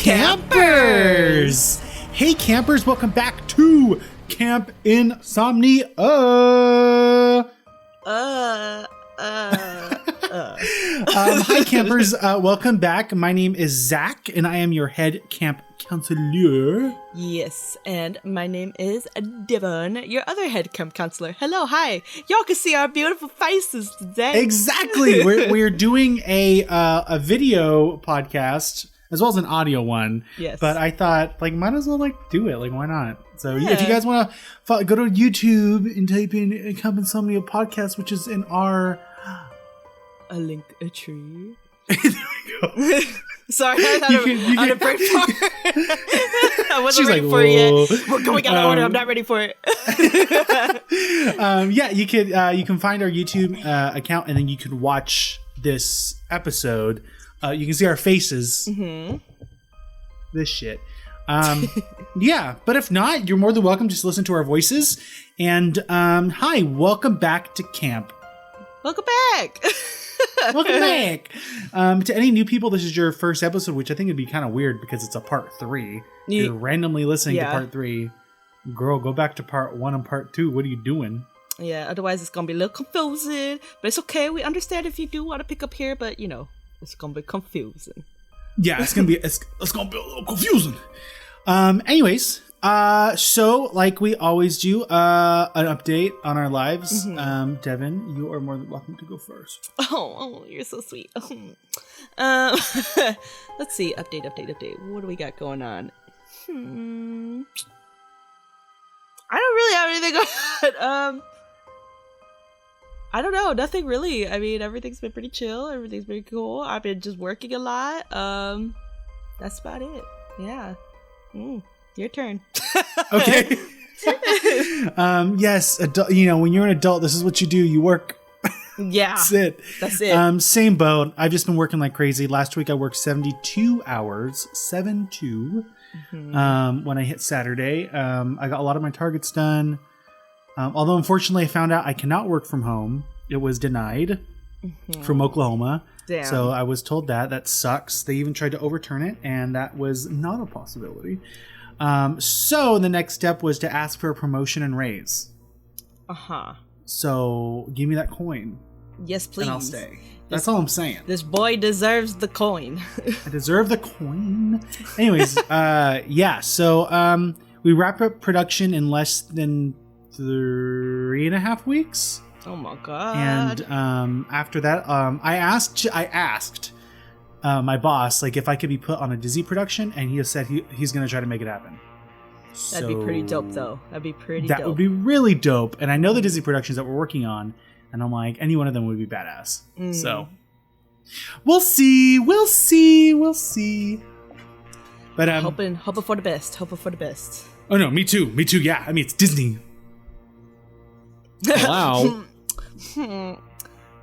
Campers! Hey campers, welcome back to Camp Insomnia. Hi campers, welcome back. My name is Zach and I am your head camp counselor. Yes, and my name is Devon, your other head camp counselor. Hello, hi. Y'all can see our beautiful faces today. Exactly. We're doing a video podcast as well as an audio one. Yes. But I thought, might as well, do it. Why not? So, yeah, if you guys want to go to YouTube and type in Camp Insomnia Podcast, which is in our... A link, a tree. There we go. Sorry, I thought on a break part. I wasn't ready for it yet. We're going out of order. I'm not ready for it. Yeah, you can find our YouTube account and then you can watch this episode. You can see our faces. Mm-hmm. This shit. Yeah, but if not, you're more than welcome. Just listen to our voices. And hi, welcome back to camp. Welcome back. Welcome back. To any new people, this is your first episode, which I think would be kind of weird because it's a part 3. You're randomly listening to part 3. Girl, go back to part 1 and part 2. What are you doing? Yeah, otherwise it's going to be a little confusing. But it's okay. We understand if you do want to pick up here, but it's going to be confusing. Yeah, it's going to be a little confusing. Anyways, so like we always do, an update on our lives. Mm-hmm. Devon, you are more than welcome to go first. Oh, you're so sweet. Let's see. Update. What do we got going on? I don't really have anything on. I don't know. Nothing really. I mean, everything's been pretty chill. Everything's been cool. I've been just working a lot. That's about it. Yeah. Your turn. Okay. Yes. When you're an adult, this is what you do. You work. Yeah. That's it. Same boat. I've just been working like crazy. Last week I worked 72 hours. 7-2. Mm-hmm. When I hit Saturday, I got a lot of my targets done. Although unfortunately I found out I cannot work from home. It was denied from Oklahoma. Damn. So I was told that sucks. They even tried to overturn it, and that was not a possibility. So the next step was to ask for a promotion and raise. So give me that coin. Yes, please. And I'll stay. That's all I'm saying. This boy deserves the coin. I deserve the coin. Anyways, yeah. So we wrap up production in less than 3.5 weeks. Oh my god! And after that, I asked my boss if I could be put on a Disney production, and he has said he's going to try to make it happen. That'd be pretty dope, though. That'd be pretty dope. That would be really dope. And I know the Disney productions that we're working on, and I'm like, any one of them would be badass. So we'll see. But hoping for the best. Oh no, me too. Yeah, I mean it's Disney. Wow.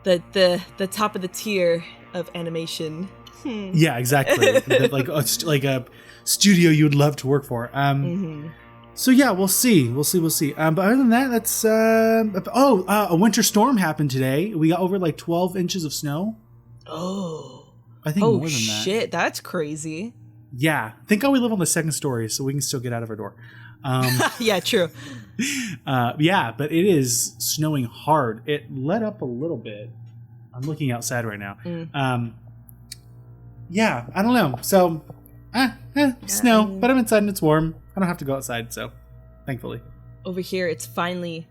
The top of the tier of animation. Yeah, exactly. like a studio you would love to work for. So yeah, we'll see. But other than that, that's a winter storm happened today. We got over 12 inches of snow. Oh, I think more than that. Shit, that's crazy. Yeah, thank God we live on the second story, so we can still get out of our door. Yeah, true. Yeah, but it is snowing hard. It let up a little bit. I'm looking outside right now. Yeah, I don't know. So, snow, but I'm inside and it's warm. I don't have to go outside, so thankfully. Over here, it's finally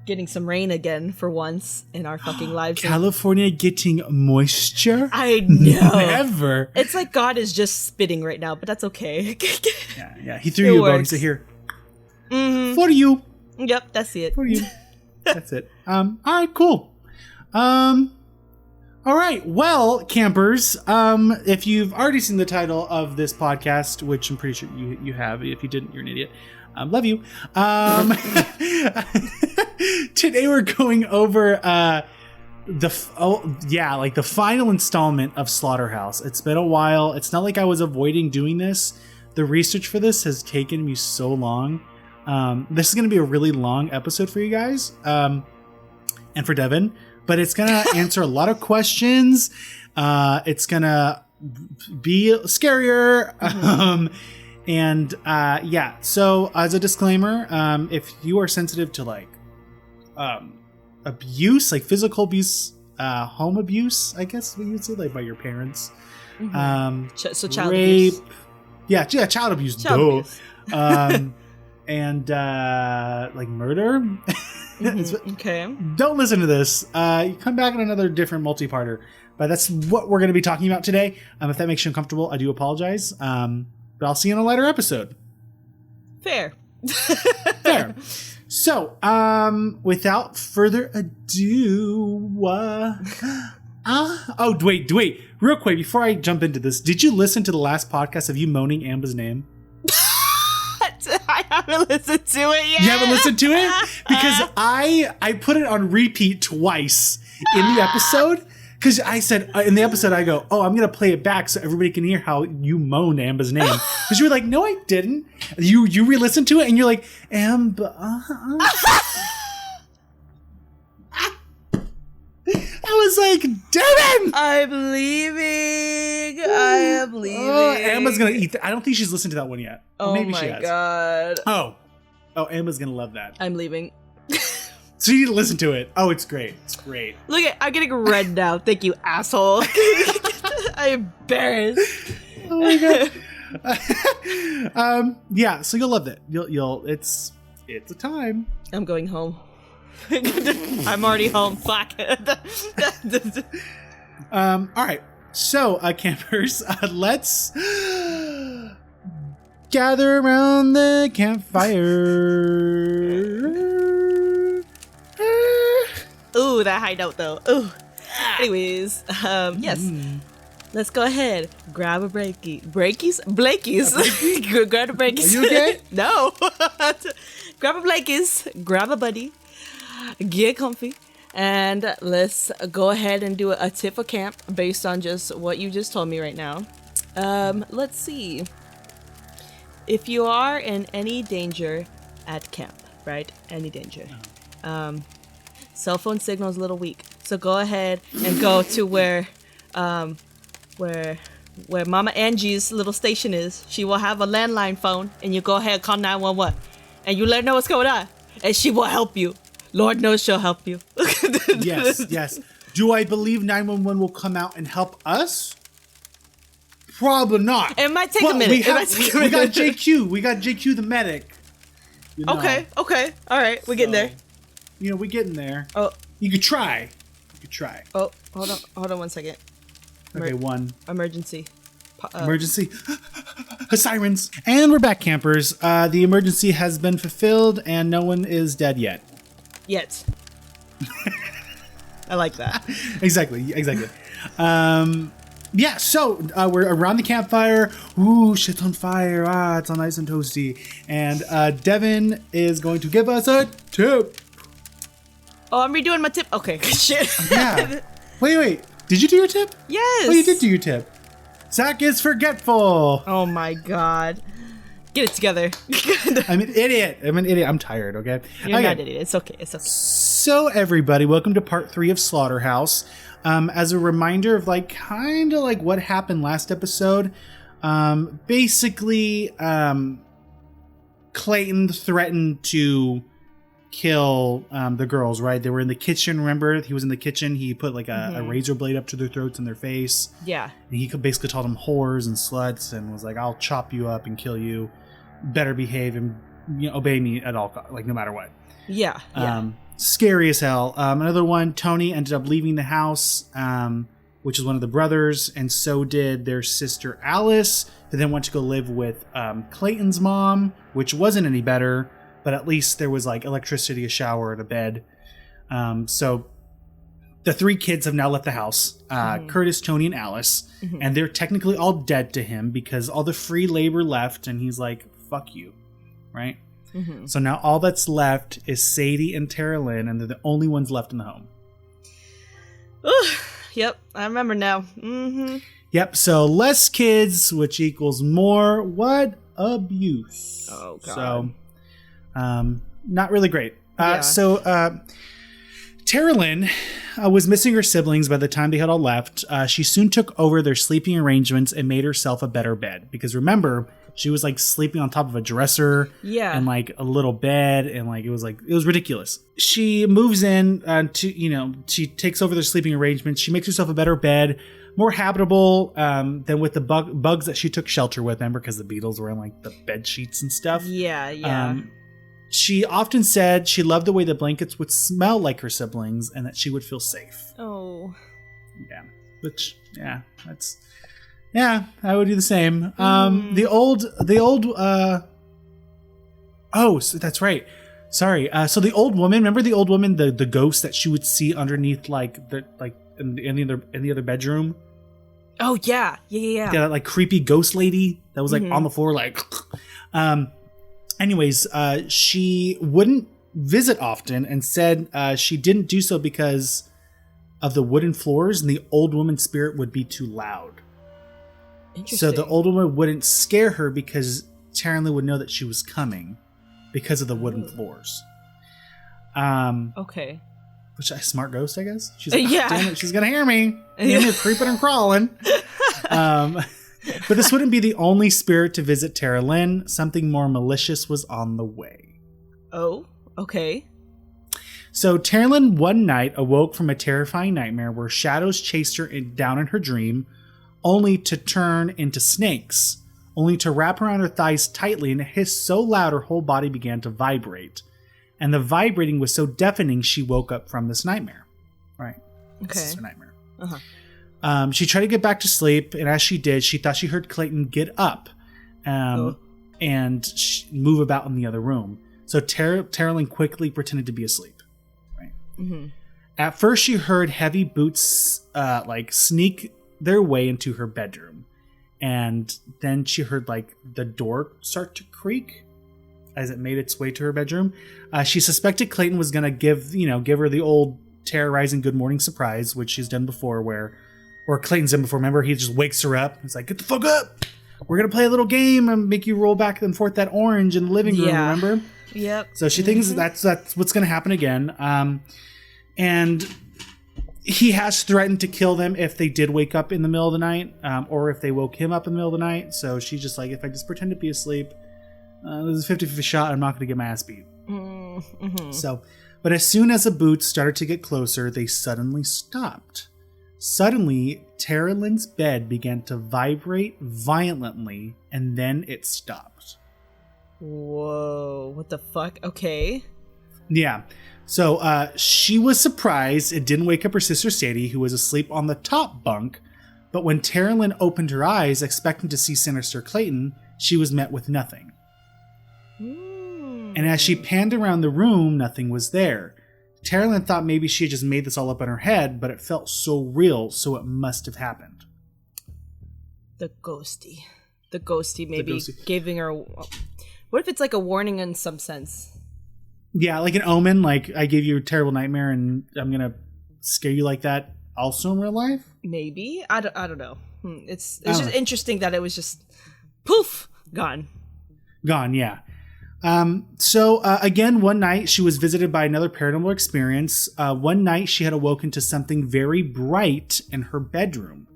getting some rain again for once in our fucking lives. California getting moisture? I know. Never. It's like God is just spitting right now, but that's okay. Yeah. He threw you a bone. He said, here. For you. Yep, that's it. For you. That's it. All right, cool. All right, well, campers, if you've already seen the title of this podcast, which I'm pretty sure you have, if you didn't, you're an idiot. Love you. Today we're going over the final installment of Slaughterhouse. It's been a while. It's not like I was avoiding doing this. The research for this has taken me so long. This is going to be a really long episode for you guys, and for Devon, but it's going to answer a lot of questions. It's going to be scarier. So as a disclaimer, if you are sensitive to like abuse, like physical abuse, home abuse, I guess what you'd say, like by your parents, so child rape, abuse. child abuse, Abuse. and like murder. Okay. Don't listen to this. You come back in another different multi-parter, but that's what we're going to be talking about today. If that makes you uncomfortable, I do apologize. But I'll see you in a later episode. Fair. Fair. So, without further ado, wait, real quick before I jump into this, did you listen to the last podcast of you moaning Amber's name? I haven't listened to it yet. You haven't listened to it? Because I put it on repeat twice in the episode. Because I said in the episode, I go, I'm going to play it back so everybody can hear how you moaned Amber's name. Because you were like, no, I didn't. You re-listened to it and you're like, Amber. I was like, Devon! I'm leaving. I am leaving. Oh, Amber's going to eat that. I don't think she's listened to that one yet. Oh, maybe my she has. God. Oh, Amber's going to love that. I'm leaving. So you need to listen to it. Oh, it's great. It's great. Look I'm getting red now. Thank you, asshole. I'm embarrassed. Oh my God. So you'll love it. You'll it's a time. I'm going home. I'm already home. Fuck. All right. So, campers, let's gather around the campfire. Ooh, that high note though. Ooh. Anyways, yes. Let's go ahead. Grab a Blakey's. Grab a Blakey's. Are you okay? No. Grab a Blakey's. Grab a buddy. Get comfy. And let's go ahead and do a tip for camp based on just what you just told me right now. Let's see. If you are in any danger at camp, right? Any danger. Cell phone signal is a little weak. So go ahead and go to where Mama Angie's little station is. She will have a landline phone, and you go ahead and call 911. And you let her know what's going on. And she will help you. Lord knows she'll help you. Yes. Do I believe 911 will come out and help us? Probably not. It might take a minute. We got JQ. We got JQ the medic. You know. Okay. All right. We're getting there. We're getting there. Oh. You could try. Oh, hold on 1 second. Okay, one. Emergency. Emergency. Sirens. And we're back, campers. The emergency has been fulfilled and no one is dead yet. Yet. I like that. Exactly. So we're around the campfire. Ooh, shit's on fire. It's all nice and toasty. And Devon is going to give us a tip. Oh, I'm redoing my tip. Okay, shit. Yeah. Wait. Did you do your tip? Yes. Oh, you did do your tip. Zach is forgetful. Oh my God. Get it together. I'm an idiot. I'm tired, okay? You're not an idiot. It's okay. So everybody, welcome to part 3 of Slaughterhouse. As a reminder of kind of what happened last episode, basically, Clayton threatened to kill the girls, right? They were in the kitchen, remember? He was in the kitchen. He put a razor blade up to their throats and their face. Yeah. And he basically called them whores and sluts and was like, I'll chop you up and kill you. Better behave and obey me at all, no matter what. Yeah. Scary as hell. Another one, Tony ended up leaving the house, which is one of the brothers, and so did their sister Alice, who then went to go live with Clayton's mom, which wasn't any better, but at least there was electricity, a shower, and a bed. So the 3 kids have now left the house, Curtis, Tony, and Alice, and they're technically all dead to him because all the free labor left, and he's like, fuck you, right? So now all that's left is Sadie and Terrilyn, and they're the only ones left in the home. Ooh, yep, I remember now. Yep, so less kids, which equals more abuse. Oh, God. So, not really great. Yeah. So, Terrilyn was missing her siblings by the time they had all left. She soon took over their sleeping arrangements and made herself a better bed. Because remember, she was like sleeping on top of a dresser and like a little bed. And like it was ridiculous. She moves in she takes over their sleeping arrangements. She makes herself a better bed, more habitable than with the bugs that she took shelter with. Remember, because the beetles were in like the bed sheets and stuff. Yeah. She often said she loved the way the blankets would smell like her siblings and that she would feel safe. Oh. Yeah. Which, I would do the same. So that's right. Sorry. So the old woman, remember the old woman, the ghost that she would see underneath in the other bedroom? Oh, yeah. Yeah, that like creepy ghost lady that was like on the floor like Anyways, she wouldn't visit often and said she didn't do so because of the wooden floors and the old woman's spirit would be too loud. Interesting. So the old woman wouldn't scare her because Terrilyn would know that she was coming because of the wooden floors. Okay. Which a smart ghost, I guess. She's like, yeah. Damn it, she's gonna hear me. Hear me creeping and crawling. But this wouldn't be the only spirit to visit Terrilyn. Something more malicious was on the way. Oh, okay. So Terrilyn one night awoke from a terrifying nightmare where shadows chased her down in her dream, only to turn into snakes, only to wrap around her thighs tightly and hiss so loud her whole body began to vibrate. And the vibrating was so deafening she woke up from this nightmare. Right. Okay. This is her nightmare. Uh-huh. She tried to get back to sleep, and as she did, she thought she heard Clayton get up and move about in the other room. So Terrilyn quickly pretended to be asleep. Right. Mm-hmm. At first, she heard heavy boots sneak their way into her bedroom, and then she heard like the door start to creak as it made its way to her bedroom. She suspected Clayton was gonna give her the old terrorizing good morning surprise, which she's done before, or Clayton's done before. Remember, he just wakes her up. He's like, "Get the fuck up! We're gonna play a little game and make you roll back and forth that orange in the living room." Yeah. Remember? Yep. So she thinks that's what's gonna happen again. And he has threatened to kill them if they did wake up in the middle of the night, or if they woke him up in the middle of the night. So she's just like, if I just pretend to be asleep, this is a 50-50 shot. I'm not gonna get my ass beat. Mm-hmm. So, but as soon as the boots started to get closer, they suddenly stopped. Suddenly, Terrilyn's bed began to vibrate violently, and then it stopped. Whoa, what the fuck? Okay. Yeah. So she was surprised it didn't wake up her sister Sadie, who was asleep on the top bunk. But when Terrilyn opened her eyes, expecting to see Sinister Clayton, she was met with nothing. And as she panned around the room, nothing was there. Terrilyn thought maybe she had just made this all up in her head, but it felt so real, so it must have happened. The ghosty maybe giving her... What if it's like a warning in some sense? Yeah, like an omen, like I gave you a terrible nightmare and I'm going to scare you like that also in real life? Maybe. I don't know. It's just interesting that it was just poof, gone. Gone, yeah. So again, one night she was visited by another paranormal experience. One night she had awoken to something very bright in her bedroom.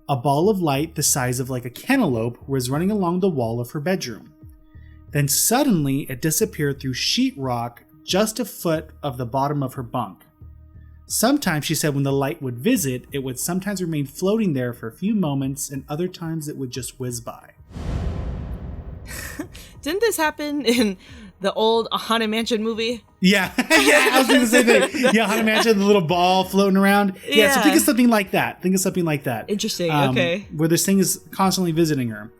A ball of light the size of like a cantaloupe was running along the wall of her bedroom. Then suddenly it disappeared through sheetrock just a foot of the bottom of her bunk. Sometimes, she said, when the light would visit, it would sometimes remain floating there for a few moments, and other times it would just whiz by. Didn't this happen in the old Haunted Mansion movie? Yeah. Yeah, I was doing the same thing. Yeah, Haunted Mansion, the little ball floating around. Yeah, so think of something like that. Interesting, okay. Where this thing is constantly visiting her.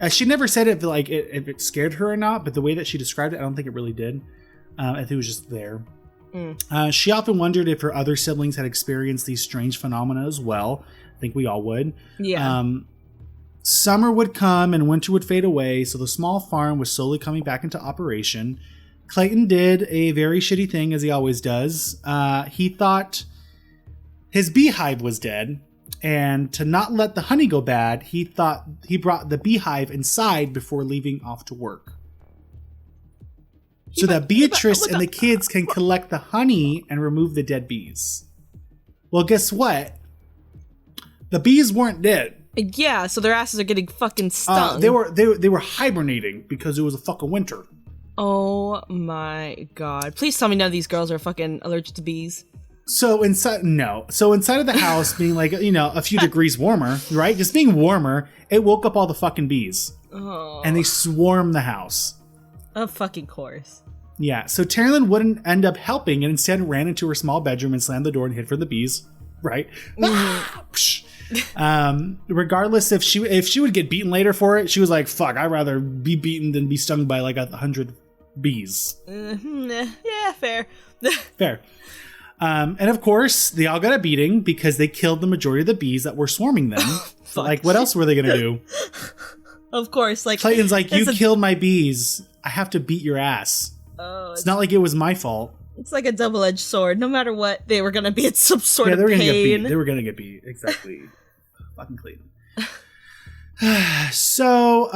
She never said if it scared her or not, but the way that she described it, I don't think it really did. I think it was just there. She often wondered if her other siblings had experienced these strange phenomena as well. I think we all would. Yeah. Summer would come and winter would fade away, so the small farm was slowly coming back into operation. Clayton did a very shitty thing, as he always does. He thought his beehive was dead, and to not let the honey go bad, he thought he brought the beehive inside before leaving off to work. so that Beatrice and the kids can collect the honey and remove the dead bees. Well, guess what? The bees weren't dead. Yeah, so their asses are getting fucking stung. They were hibernating because it was a fucking winter. Oh my god! Please tell me none of these girls are fucking allergic to bees. So inside of the house being like, a few degrees warmer, right? Just being warmer, it woke up all the fucking bees. Oh. And they swarmed the house. Of fucking course. Yeah, so Terrilyn wouldn't end up helping and instead ran into her small bedroom and slammed the door and hid for the bees, right? Regardless if she would get beaten later for it, she was like, fuck, I'd rather be beaten than be stung by like 100 bees. Yeah, fair. Fair. And of course, they all got a beating because they killed the majority of the bees that were swarming them. Like, what else were they going to do? Of course. Like Clayton's like, you killed my bees. I have to beat your ass. Oh, it's not like it was my fault. It's like a double-edged sword. No matter what, they were going to be in some sort of pain. They were going to get beat. Exactly. Fucking Clayton. So,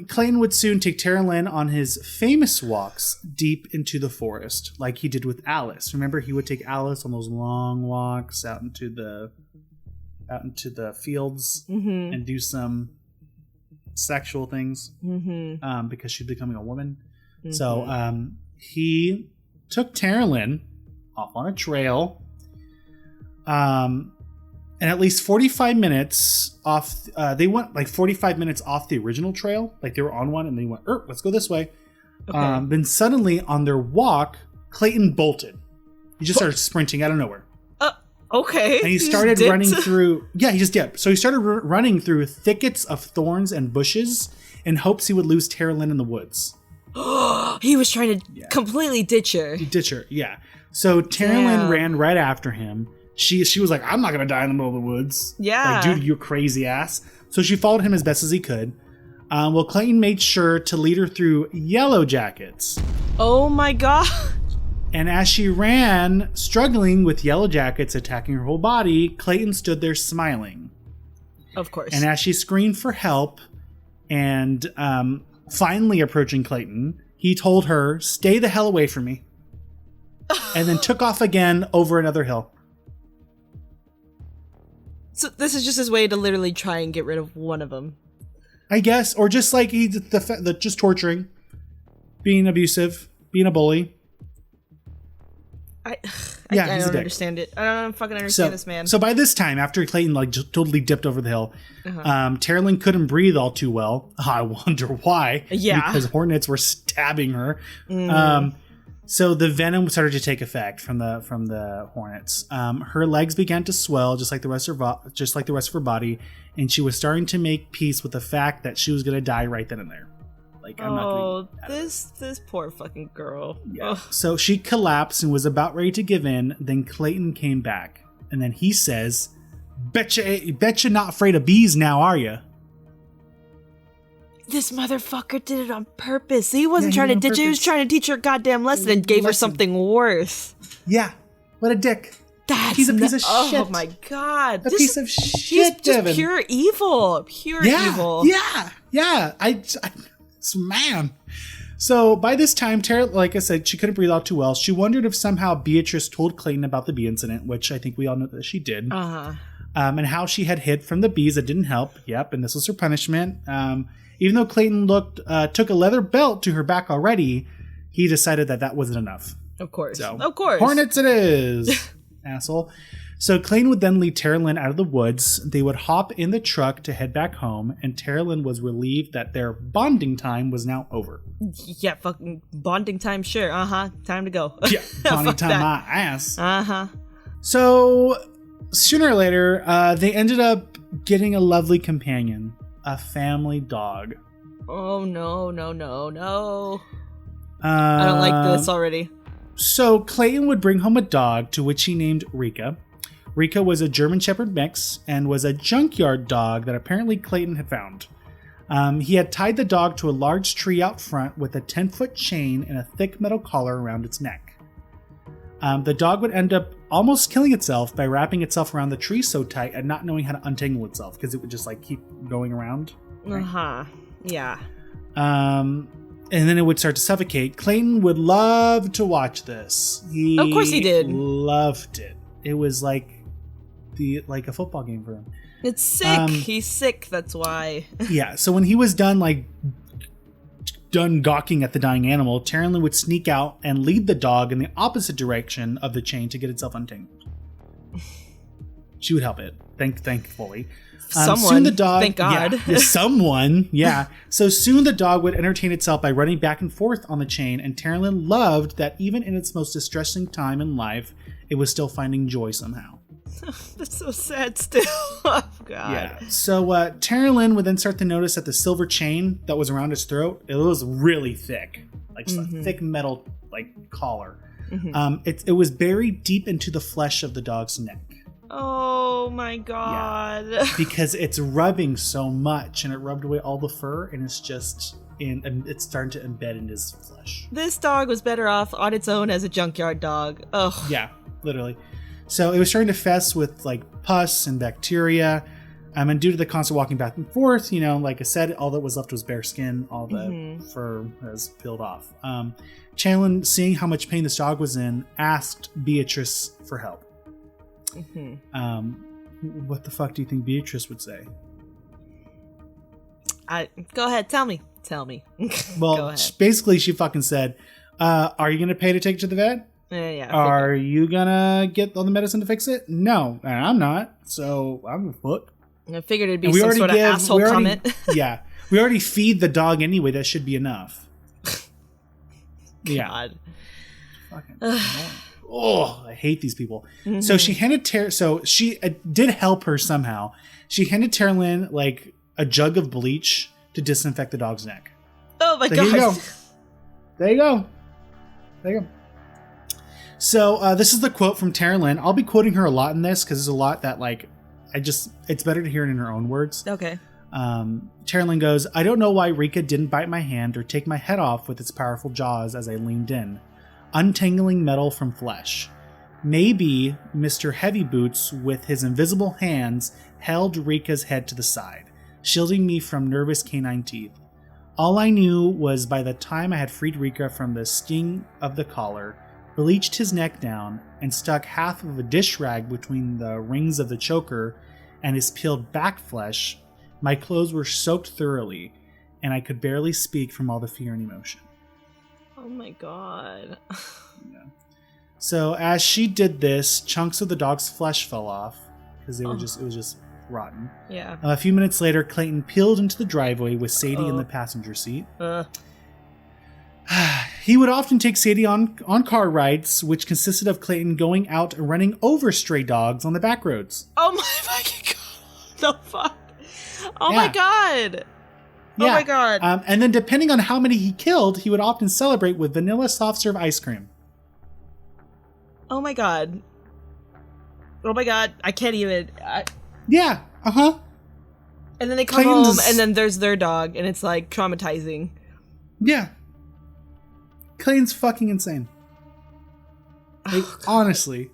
Clayton would soon take Terrilyn on his famous walks deep into the forest, like he did with Alice. Remember, he would take Alice on those long walks out into the fields and do some sexual things because she's becoming a woman. So, he took Terrilyn off on a trail. And at least 45 minutes off, they went like 45 minutes off the original trail. Like they were on one and they went, let's go this way. Okay. Then suddenly on their walk, Clayton bolted. He just started sprinting out of nowhere. Okay. And he started running through. Yeah, he just dipped. So he started running through thickets of thorns and bushes in hopes he would lose Terrilyn in the woods. He was trying to completely ditch her. Yeah. So Terrilyn ran right after him. She was like, I'm not going to die in the middle of the woods. Yeah. Like, dude, you crazy ass. So she followed him as best as he could. Well, Clayton made sure to lead her through yellow jackets. Oh my god. And as she ran, struggling with yellow jackets attacking her whole body, Clayton stood there smiling. Of course. And as she screamed for help and finally approaching Clayton, he told her, stay the hell away from me. And then took off again over another hill. So this is just his way to literally try and get rid of one of them, I guess, or just like just torturing, being abusive, being a bully. I don't understand it. I don't fucking understand this man. So by this time, after Clayton like just totally dipped over the hill, Terrilyn couldn't breathe all too well. I wonder why. Yeah, because hornets were stabbing her. So the venom started to take effect from the hornets. Her legs began to swell, just like the rest of her body, and she was starting to make peace with the fact that she was going to die right then and there. Like, I'm not going to. This poor fucking girl. Yeah. So she collapsed and was about ready to give in. Then Clayton came back, and then he says, "Bet you not afraid of bees now, are you?" This motherfucker did it on purpose. He wasn't trying to ditch her. He was trying to teach her a goddamn lesson and gave her something worse. Yeah. What a dick. He's a piece of shit. Oh my god. Piece of shit, Devon. Just pure evil. Pure evil. Yeah. Man. So by this time, Tara, like I said, she couldn't breathe out too well. She wondered if somehow Beatrice told Clayton about the bee incident, which I think we all know that she did. And how she had hid from the bees that didn't help. Yep. And this was her punishment. Even though Clayton took a leather belt to her back already, he decided that wasn't enough. Of course. So, of course. Hornets it is, asshole. So Clayton would then lead Terrilyn out of the woods. They would hop in the truck to head back home, and Terrilyn was relieved that their bonding time was now over. Yeah, fucking bonding time, sure. Time to go. Yeah, bonding time my ass. Uh-huh. So sooner or later, they ended up getting a lovely companion. A family dog. Oh, no. I don't like this already. So Clayton would bring home a dog to which he named Rika. Rika was a German Shepherd mix and was a junkyard dog that apparently Clayton had found. He had tied the dog to a large tree out front with a 10-foot chain and a thick metal collar around its neck. The dog would end up almost killing itself by wrapping itself around the tree so tight and not knowing how to untangle itself because it would just like keep going around. Right? Yeah. and then it would start to suffocate. Clayton would love to watch this. Of course he did. Loved it. It was like a football game for him. It's sick. He's sick. That's why. Yeah. So when he was done gawking at the dying animal, Terrilyn would sneak out and lead the dog in the opposite direction of the chain to get itself untangled. She would help it, thankfully. Soon the dog, thank God. Yeah, someone, yeah. So soon the dog would entertain itself by running back and forth on the chain, and Terrilyn loved that even in its most distressing time in life, it was still finding joy somehow. That's so sad still. Oh, God. Yeah. So Terrilyn would then start to notice that the silver chain that was around its throat, it was really thick. Like just a thick metal collar. It was buried deep into the flesh of the dog's neck. Oh my God. Yeah. Because it's rubbing so much and it rubbed away all the fur and it's starting to embed in his flesh. This dog was better off on its own as a junkyard dog. Ugh. Yeah, literally. So it was starting to fest with pus and bacteria. And due to the constant walking back and forth, like I said, all that was left was bare skin. All the fur has peeled off. Terrilyn, seeing how much pain this dog was in, asked Beatrice for help. What the fuck do you think Beatrice would say? Go ahead, tell me. Well, basically she fucking said, are you gonna pay to take it to the vet? Yeah. Are you gonna get all the medicine to fix it? No, and I'm not, so I'm gonna fuck. I figured it'd be some sort of asshole comment. Yeah, we already feed the dog anyway. That should be enough. God. Fucking annoying. Oh, I hate these people. So she handed she did help her somehow. She handed Terrilyn a jug of bleach to disinfect the dog's neck. Oh my God. There you go. So this is the quote from Terrilyn. I'll be quoting her a lot in this because there's a lot that it's better to hear it in her own words. Okay. Terrilyn goes, I don't know why Rika didn't bite my hand or take my head off with its powerful jaws as I leaned in, untangling metal from flesh. Maybe Mr. Heavy Boots with his invisible hands held Rika's head to the side, shielding me from nervous canine teeth. All I knew was by the time I had freed Rika from the sting of the collar, bleached his neck down, and stuck half of a dish rag between the rings of the choker and his peeled back flesh, my clothes were soaked thoroughly, and I could barely speak from all the fear and emotion. Oh my God. Yeah. So as she did this, chunks of the dog's flesh fell off because it was just rotten. Yeah. A few minutes later, Clayton peeled into the driveway with Sadie in the passenger seat. He would often take Sadie on car rides, which consisted of Clayton going out and running over stray dogs on the back roads. Oh my fucking God. The fuck? Oh my God. Oh my God. And then depending on how many he killed, he would often celebrate with vanilla soft serve ice cream. Oh my God. Oh my God. I can't even. Yeah. Uh-huh. And then they come home and then there's their dog and it's traumatizing. Yeah. Clayton's fucking insane. Honestly.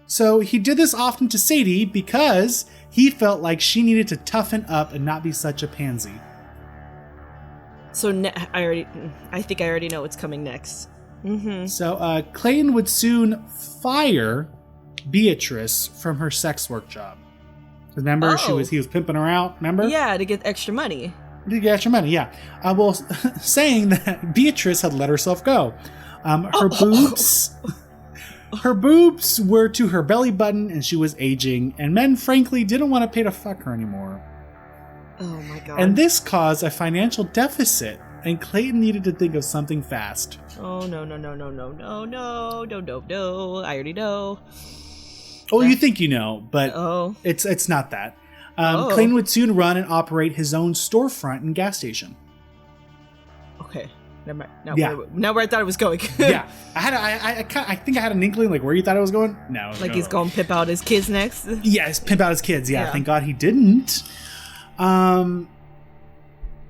So he did this often to Sadie because he felt like she needed to toughen up and not be such a pansy. So I think I already know what's coming next. So Clayton would soon fire Beatrice from her sex work job. Remember, he was pimping her out. Remember? Yeah, to get extra money. To get extra money, yeah. Well, saying that Beatrice had let herself go. Her boobs were to her belly button, and she was aging. And men, frankly, didn't want to pay to fuck her anymore. Oh my God! And this caused a financial deficit, and Clayton needed to think of something fast. Oh no! I already know. Oh, you think you know, but it's not that. Clayton would soon run and operate his own storefront and gas station. Okay, never mind. Now where I thought it was going. Yeah, I think I had an inkling where you thought it was going. No, he's going to pimp out his kids next. Yes, pimp out his kids. Yeah, thank God he didn't.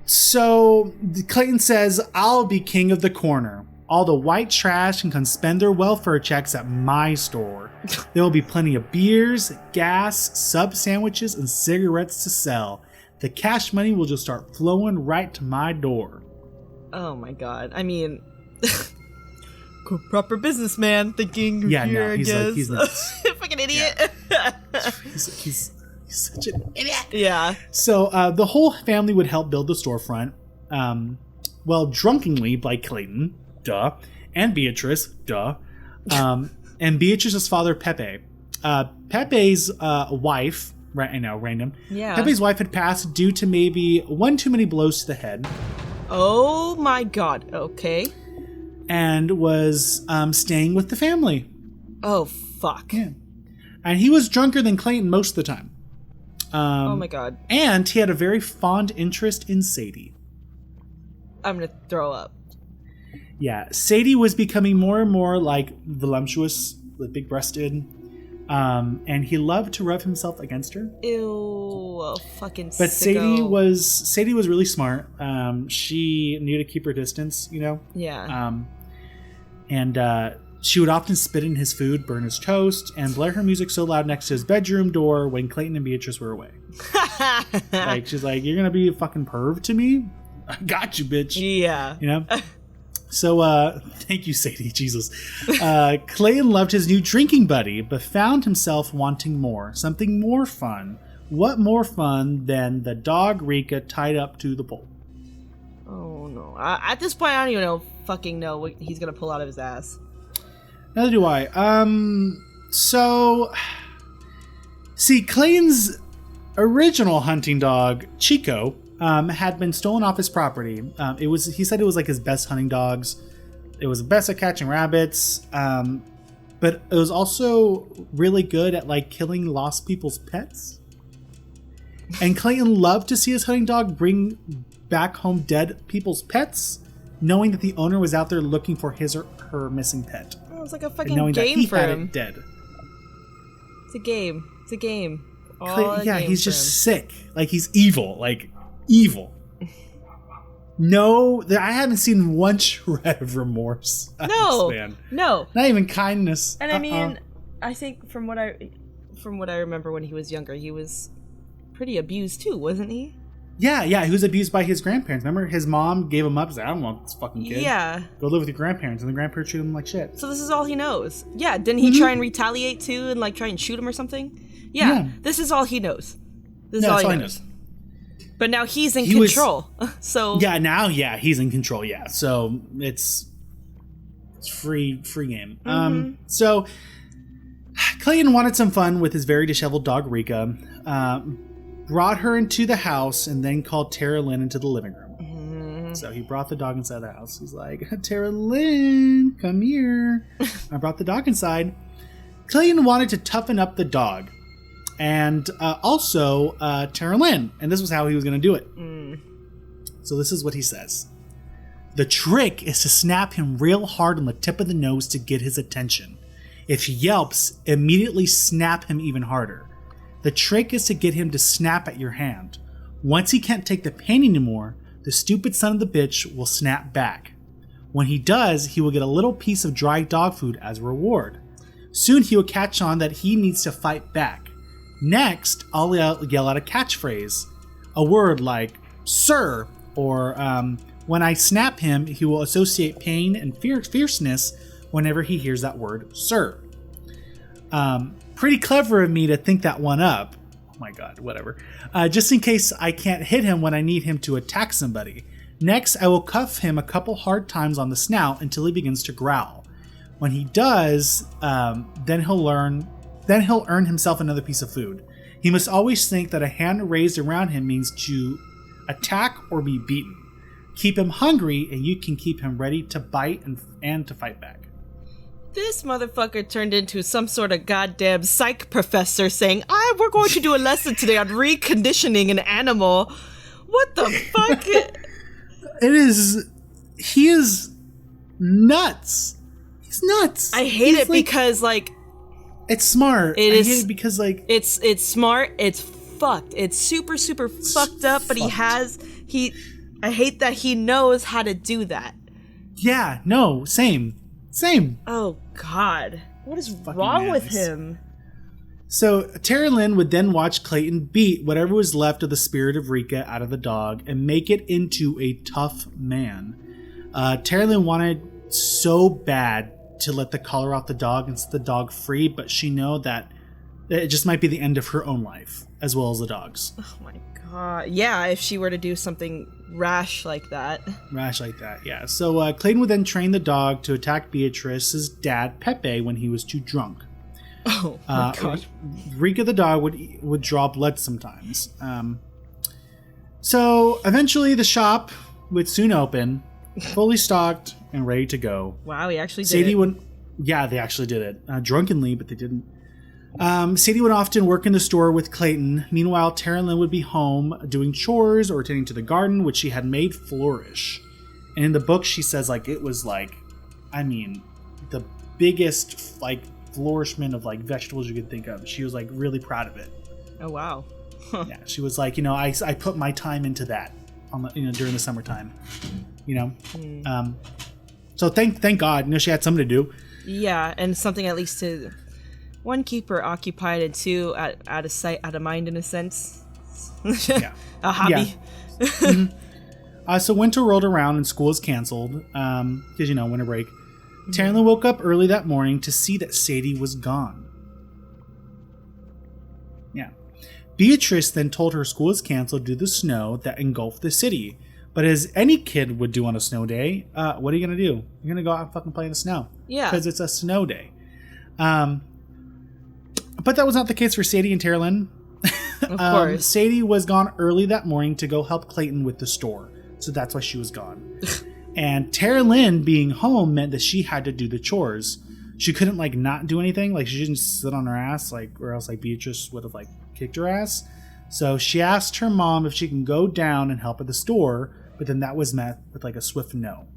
So Clayton says, "I'll be king of the corner. All the white trash can come spend their welfare checks at my store. There will be plenty of beers, gas, sub sandwiches, and cigarettes to sell. The cash money will just start flowing right to my door." Oh my god. I mean, proper businessman thinking. Yeah, here, no, he's I guess. like, he's nuts. Fucking idiot. Yeah. he's such an idiot. Yeah. So the whole family would help build the storefront. Well, drunkenly by Clayton, duh, and Beatrice, duh, and Beatrice's father, Pepe. Pepe's wife, right? I know, random. Yeah. Pepe's wife had passed due to maybe one too many blows to the head. Oh my god. Okay. And was staying with the family. Oh fuck. Yeah. And he was drunker than Clayton most of the time. Oh my god. And he had a very fond interest in Sadie. I'm gonna throw up. Yeah, Sadie was becoming more and more like voluptuous, like big-breasted, and he loved to rub himself against her. Ew, fucking But sicko. Sadie was really smart. She knew to keep her distance, you know. Yeah. And she would often spit in his food, burn his toast, and blare her music so loud next to his bedroom door when Clayton and Beatrice were away. Like, she's like, "You're gonna be a fucking perv to me? I got you, bitch." Yeah. You know? So, thank you, Sadie. Jesus. Clayton loved his new drinking buddy, but found himself wanting more. Something more fun. What more fun than the dog Rika tied up to the pole? Oh no. At this point, I don't even fucking know what he's gonna pull out of his ass. Neither do I. So, see, Clayton's original hunting dog, Chico, had been stolen off his property. He said it was like his best hunting dogs. It was the best at catching rabbits, but it was also really good at like killing lost people's pets. And Clayton loved to see his hunting dog bring back home dead people's pets, knowing that the owner was out there looking for his or her missing pet. Oh, it's like a And fucking knowing that game he for had him. it dead. It's a game. It's a game. Yeah, he's just sick. Like, he's evil. Like, evil. No, I haven't seen one shred of remorse. out of this man. No. Not even kindness. And I mean, I think from what I remember when he was younger, he was pretty abused too, wasn't he? Yeah, he was abused by his grandparents. Remember, his mom gave him up. He's like, "I don't want this fucking kid. Yeah. Go live with your grandparents." And the grandparents treated him like shit. So this is all he knows. Yeah, didn't he try and retaliate too and like try and shoot him or something? Yeah. This is all he knows. This is all he knows. But now he's in control. So yeah, he's in control. Yeah, so it's free game. So Clayton wanted some fun with his very disheveled dog Rika. Brought her into the house and then called Terrilyn into the living room. So he brought the dog inside the house. He's like, "Terrilyn, come here." I brought the dog inside. Clayton wanted to toughen up the dog. And also Terrilyn. And this was how he was going to do it. So this is what he says. "The trick is to snap him real hard on the tip of the nose to get his attention. If he yelps, immediately snap him even harder. The trick is to get him to snap at your hand. Once he can't take the pain anymore, the stupid son of the bitch will snap back. When he does, he will get a little piece of dry dog food as a reward. Soon he will catch on that he needs to fight back. Next, I'll yell out a catchphrase, a word like sir, or when I snap him, he will associate pain and fierceness whenever he hears that word, sir." Pretty clever of me to think that one up. Oh my god, whatever. Just in case I can't hit him when I need him to attack somebody. Next, I will cuff him a couple hard times on the snout until he begins to growl. When he does, then he'll earn himself another piece of food. He must always think that a hand raised around him means to attack or be beaten. Keep him hungry, and you can keep him ready to bite and to fight back. This motherfucker turned into some sort of goddamn psych professor saying, we're going to do a lesson today on reconditioning an animal. What the fuck? He is nuts. He's nuts. I hate it because, like... It's smart. I hate it because, like... It's smart. It's fucked. It's super, super fucked up, but I hate that he knows how to do that. Yeah, no, same. Oh, God. What is wrong with him? So, Terrilyn would then watch Clayton beat whatever was left of the spirit of Rika out of the dog and make it into a tough man. Terrilyn wanted so bad to let the collar off the dog and set the dog free, but she know that it just might be the end of her own life as well as the dog's. Oh my god. Yeah, if she were to do something rash like that. Yeah. So Clayton would then train the dog to attack Beatrice's dad, Pepe, when he was too drunk. Oh my god. Rika the dog would draw blood sometimes. So eventually the shop would soon open, fully stocked and ready to go. Wow, he actually did Sadie it. would, yeah, they actually did it. Drunkenly, but they didn't. Sadie would often work in the store with Clayton. Meanwhile, Terrilyn would be home doing chores or attending to the garden, which she had made flourish. And in the book, she says, like, it was like, I mean, the biggest, like, flourishment of, like, vegetables you could think of. She was, like, really proud of it. Oh, wow. Huh. Yeah, she was like, I put my time into that on the, during the summertime, So thank God, she had something to do. Yeah, and something at least to, one, keep her occupied, and two, out of sight, out of mind in a sense. Yeah. A hobby. Yeah. Mm-hmm. So winter rolled around and school was canceled, because, winter break. Mm-hmm. Terrilyn woke up early that morning to see that Sadie was gone. Yeah. Beatrice then told her school was canceled due to the snow that engulfed the city. But as any kid would do on a snow day, what are you going to do? You're going to go out and fucking play in the snow. Yeah. Because it's a snow day. But that was not the case for Sadie and Terrilyn. Of course. Sadie was gone early that morning to go help Clayton with the store. So that's why she was gone. And Terrilyn being home meant that she had to do the chores. She couldn't, like, not do anything. Like, she didn't sit on her ass, like, or else, like, Beatrice would have, like, kicked her ass. So she asked her mom if she can go down and help at the store, but then that was met with, like, a swift no.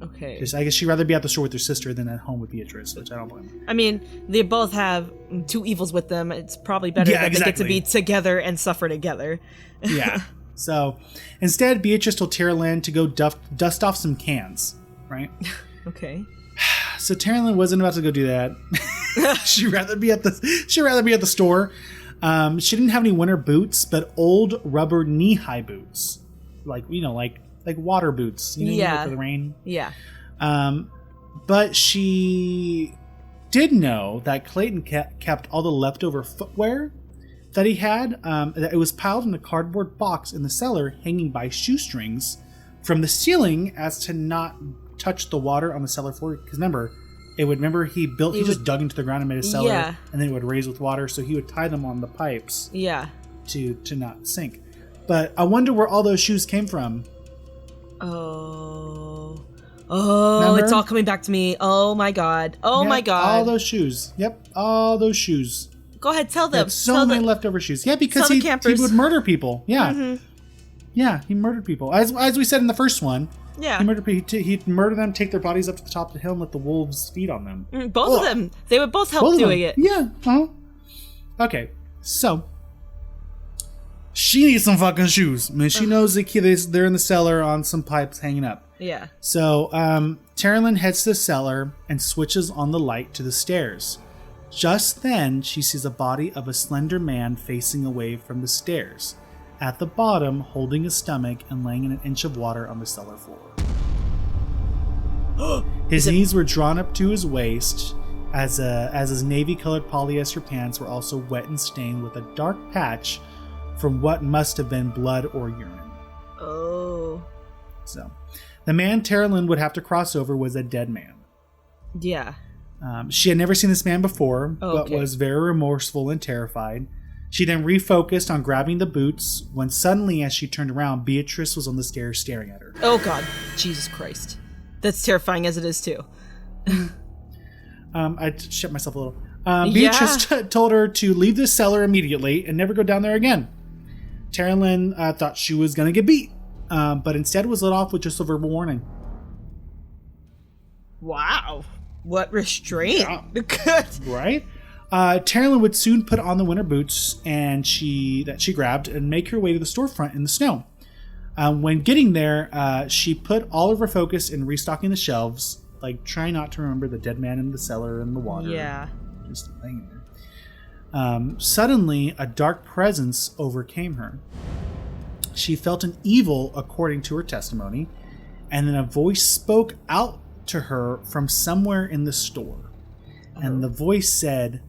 Okay. Because I guess she'd rather be at the store with her sister than at home with Beatrice, which I don't blame her. I mean, they both have two evils with them. It's probably better that they get to be together and suffer together. Yeah. So instead, Beatrice told Terrilyn to go dust off some cans, right? Okay. So Terrilyn wasn't about to go do that. She'd rather be at the store. She didn't have any winter boots, but old rubber knee-high boots, like water boots, for the rain. Yeah. But she did know that Clayton kept all the leftover footwear that he had. That it was piled in a cardboard box in the cellar, hanging by shoestrings from the ceiling, as to not touch the water on the cellar floor. Because he just dug into the ground and made a cellar, and then it would raise with water. So he would tie them on the pipes, to not sink. But I wonder where all those shoes came from. Oh, remember? It's all coming back to me. Oh my god. My god. All those shoes. Yep, all those shoes. Go ahead, tell them. So many leftover shoes. Yeah, because he would murder people. Yeah. Mm-hmm. Yeah, he murdered people. As we said in the first one. Yeah. He'd murder them, take their bodies up to the top of the hill, and let the wolves feed on them. Both of them. They would both help doing it. Yeah. Okay, so she needs some fucking shoes. I mean, she knows they're in the cellar on some pipes hanging up. Yeah. So Terrilyn heads to the cellar and switches on the light to the stairs. Just then, she sees a body of a slender man facing away from the stairs, at the bottom, holding his stomach and laying in an inch of water on the cellar floor. His knees were drawn up to his waist, as his navy-colored polyester pants were also wet and stained with a dark patch from what must have been blood or urine. Oh. So, the man Terrilyn would have to cross over was a dead man. Yeah. She had never seen this man before, but was very remorseful and terrified. She then refocused on grabbing the boots, when suddenly, as she turned around, Beatrice was on the stairs staring at her. Oh god. Jesus Christ. That's terrifying as it is too. I shit myself a little. Beatrice told her to leave the cellar immediately and never go down there again. Terrilyn thought she was going to get beat, but instead was let off with just a verbal warning. Wow. What restraint. Yeah. Right? Terrilyn would soon put on the winter boots that she grabbed and make her way to the storefront in the snow. When getting there, she put all of her focus in restocking the shelves, like trying not to remember the dead man in the cellar and the water. Yeah. Just laying there. Suddenly, a dark presence overcame her. She felt an evil, according to her testimony, And then a voice spoke out to her from somewhere in the store. And the voice said,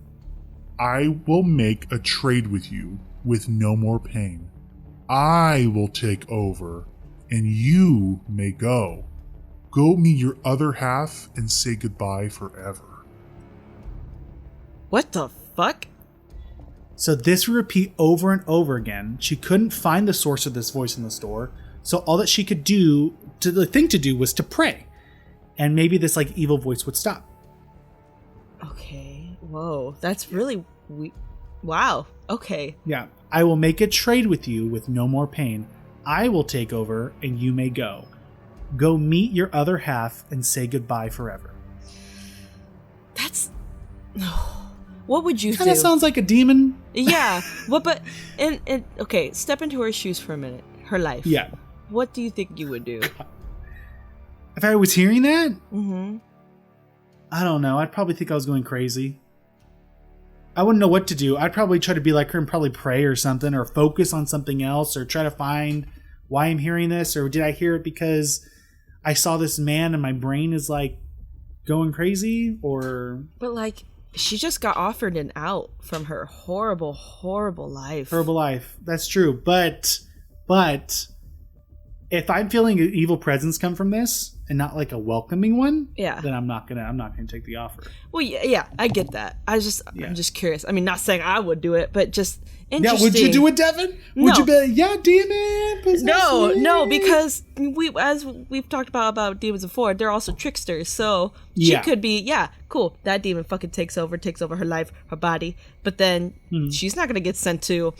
I will make a trade with you with no more pain. I will take over, and you may go. Go meet your other half and say goodbye forever. What the fuck? So this would repeat over and over again. She couldn't find the source of this voice in the store. So all that she could do, the thing to do was to pray. And maybe this like evil voice would stop. Okay. Whoa. That's really... Wow. Okay. Yeah. I will make a trade with you with no more pain. I will take over and you may go. Go meet your other half and say goodbye forever. That's... What would you do? Kind of sounds like a demon. Yeah. What? But and okay. Step into her shoes for a minute. Her life. Yeah. What do you think you would do? If I was hearing that, Mm-hmm. I don't know. I'd probably think I was going crazy. I wouldn't know what to do. I'd probably try to be like her and probably pray or something, or focus on something else, or try to find why I'm hearing this, or did I hear it because I saw this man and my brain is like going crazy, or... But like, she just got offered an out from her horrible, horrible life. Horrible life. That's true. But if I'm feeling an evil presence come from this and not like a welcoming one, Yeah. then I'm not gonna take the offer. Well, yeah, I get that. I'm just curious. I mean, not saying I would do it, but just interesting. Yeah, would you do it, Devon? Would you be like, yeah, demon? Possess me? No, because as we've talked about demons before, they're also tricksters. So she could be, cool. That demon fucking takes over her life, her body. But then she's not gonna get sent to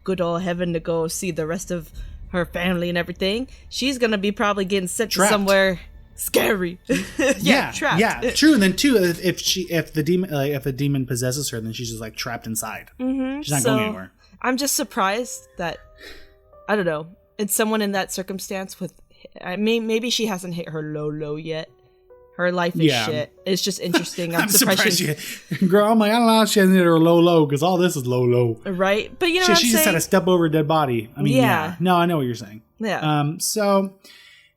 good old heaven to go see the rest of her family and everything. She's gonna be probably getting sent to somewhere scary. Trapped. Yeah, true. And then too, if the demon possesses her, then she's just like trapped inside. Mm-hmm. She's not going anywhere. I'm just surprised that, I don't know, it's someone in that circumstance with, maybe she hasn't hit her low yet. Her life is shit. It's just interesting. I'm surprised girl, I'm like, I don't know how she hasn't hit her low because all this is low. Right? But you know what I'm saying? She just had to step over a dead body. I mean, yeah. No, I know what you're saying. Yeah. So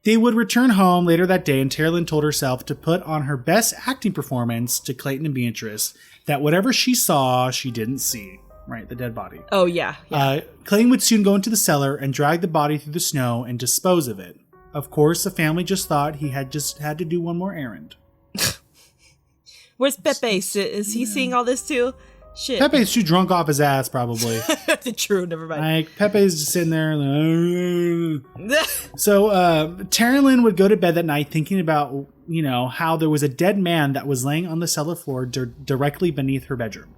they would return home later that day, and Terrilyn told herself to put on her best acting performance to Clayton and Beatrice, that whatever she saw, she didn't see. Right, the dead body. Oh, yeah. Clayton would soon go into the cellar and drag the body through the snow and dispose of it. Of course, the family just thought he had to do one more errand. Where's Pepe? Is he seeing all this too? Shit. Pepe's too drunk off his ass, probably. True, never mind. Like, Pepe's just sitting there. So, Terrilyn would go to bed that night thinking about, how there was a dead man that was laying on the cellar floor directly beneath her bedroom.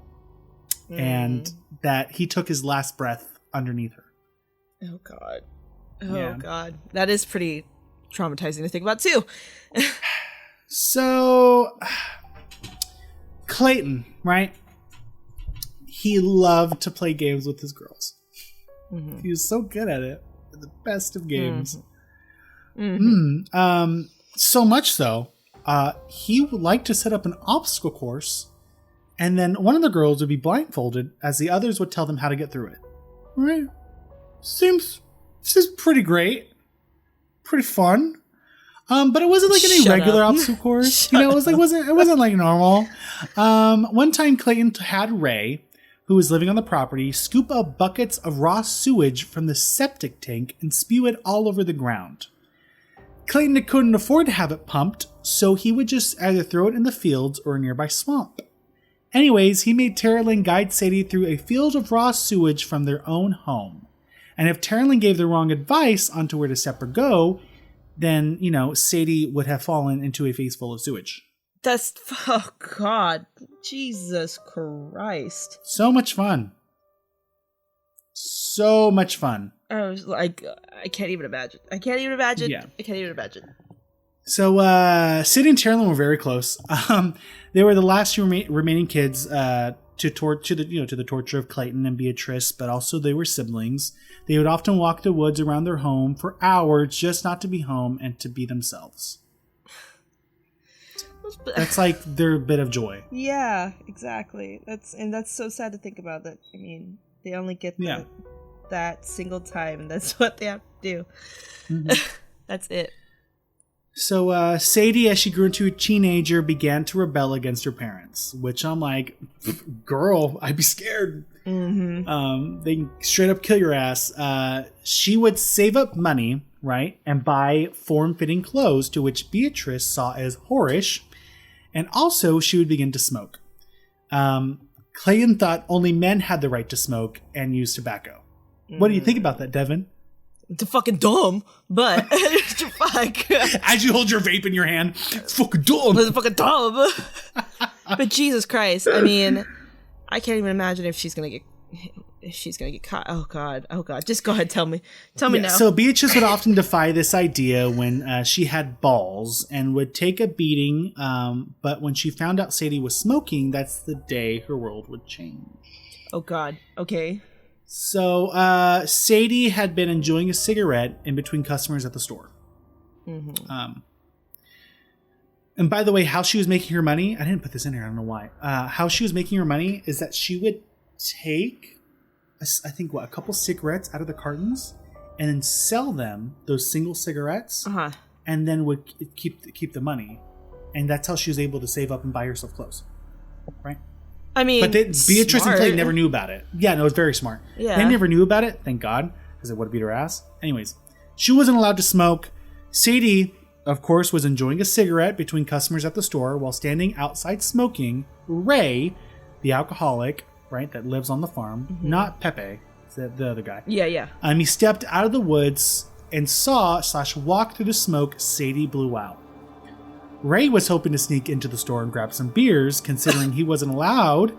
And that he took his last breath underneath her. Oh, God. Oh, God. That is pretty traumatizing to think about, too. So, Clayton, right? He loved to play games with his girls. Mm-hmm. He was so good at it. The best of games. Mm-hmm. So much so, he would like to set up an obstacle course, and then one of the girls would be blindfolded as the others would tell them how to get through it. Right? Seems pretty great. Pretty fun. But it wasn't like any regular obstacle course. It wasn't like normal. One time Clayton had Ray, who was living on the property, scoop up buckets of raw sewage from the septic tank and spew it all over the ground. Clayton couldn't afford to have it pumped, so he would just either throw it in the fields or a nearby swamp. Anyways, he made Terrilyn guide Sadie through a field of raw sewage from their own home. And if Terrilyn gave the wrong advice onto where to step or go, then, Sadie would have fallen into a face full of sewage. Oh, God. Jesus Christ. So much fun. So much fun. I was like, I can't even imagine. Yeah. I can't even imagine. So, Sadie and Terrilyn were very close. They were the last two remaining kids to the torture of Clayton and Beatrice, but also they were siblings. They would often walk the woods around their home for hours just not to be home and to be themselves. That's like their bit of joy. Yeah, exactly. That's so sad to think about. That I mean, they only get that single time, and that's what they have to do. Mm-hmm. That's it. So Sadie, as she grew into a teenager, began to rebel against her parents, which I'm like, girl, I'd be scared. Mm-hmm. They can straight up kill your ass. She would save up money, right, and buy form-fitting clothes, to which Beatrice saw as whorish, and also she would begin to smoke. Clayton thought only men had the right to smoke and use tobacco. What do you think about that, Devon? It's fucking dumb, but fuck. As you hold your vape in your hand, it's fucking dumb. It's fucking dumb. But Jesus Christ, I mean, I can't even imagine if she's gonna get caught. Oh god. Just go ahead, tell me now. So Beatrice would often defy this idea when she had balls and would take a beating. But when she found out Sadie was smoking, that's the day her world would change. Oh god. Okay. So Sadie had been enjoying a cigarette in between customers at the store. Mm-hmm. And by the way, how she was making her money, I didn't put this in here, I don't know why. How she was making her money is that she would take, I think, a couple cigarettes out of the cartons and then sell them, those single cigarettes, and then would keep the money. And that's how she was able to save up and buy herself clothes. Right? I mean, but Beatrice and smart. Clay never knew about it. Yeah, no, it's very smart. Yeah. They never knew about it, thank God, because it would have beat her ass. Anyways, she wasn't allowed to smoke. Sadie, of course, was enjoying a cigarette between customers at the store while standing outside smoking. Ray, the alcoholic, right, that lives on the farm, not Pepe, the other guy. Yeah. He stepped out of the woods and saw/walked through the smoke Sadie blew out. Ray was hoping to sneak into the store and grab some beers, considering he wasn't allowed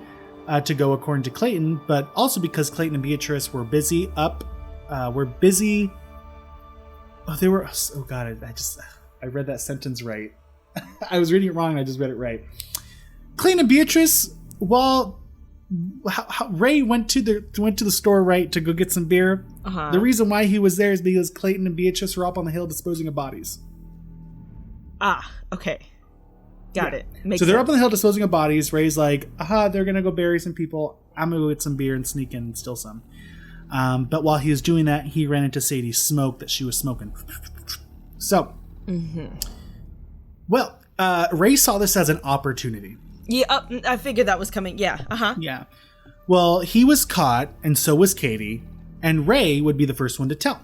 to go according to Clayton, but also because Clayton and Beatrice were busy. They were. Oh God! I read that sentence right. I was reading it wrong, and I just read it right. Clayton and Beatrice, while Ray went to the store, right, to go get some beer. The reason why he was there is because Clayton and Beatrice were up on the hill disposing of bodies. Okay. Got it. Makes so they're sense. up on the hill disposing of bodies. Ray's like, they're going to go bury some people. I'm going to go get some beer and sneak in and steal some. But while he was doing that, he ran into Sadie's smoke that she was smoking. So, well, Ray saw this as an opportunity. Yeah, I figured that was coming. Yeah, Yeah. Well, he was caught, and so was Katie, and Ray would be the first one to tell.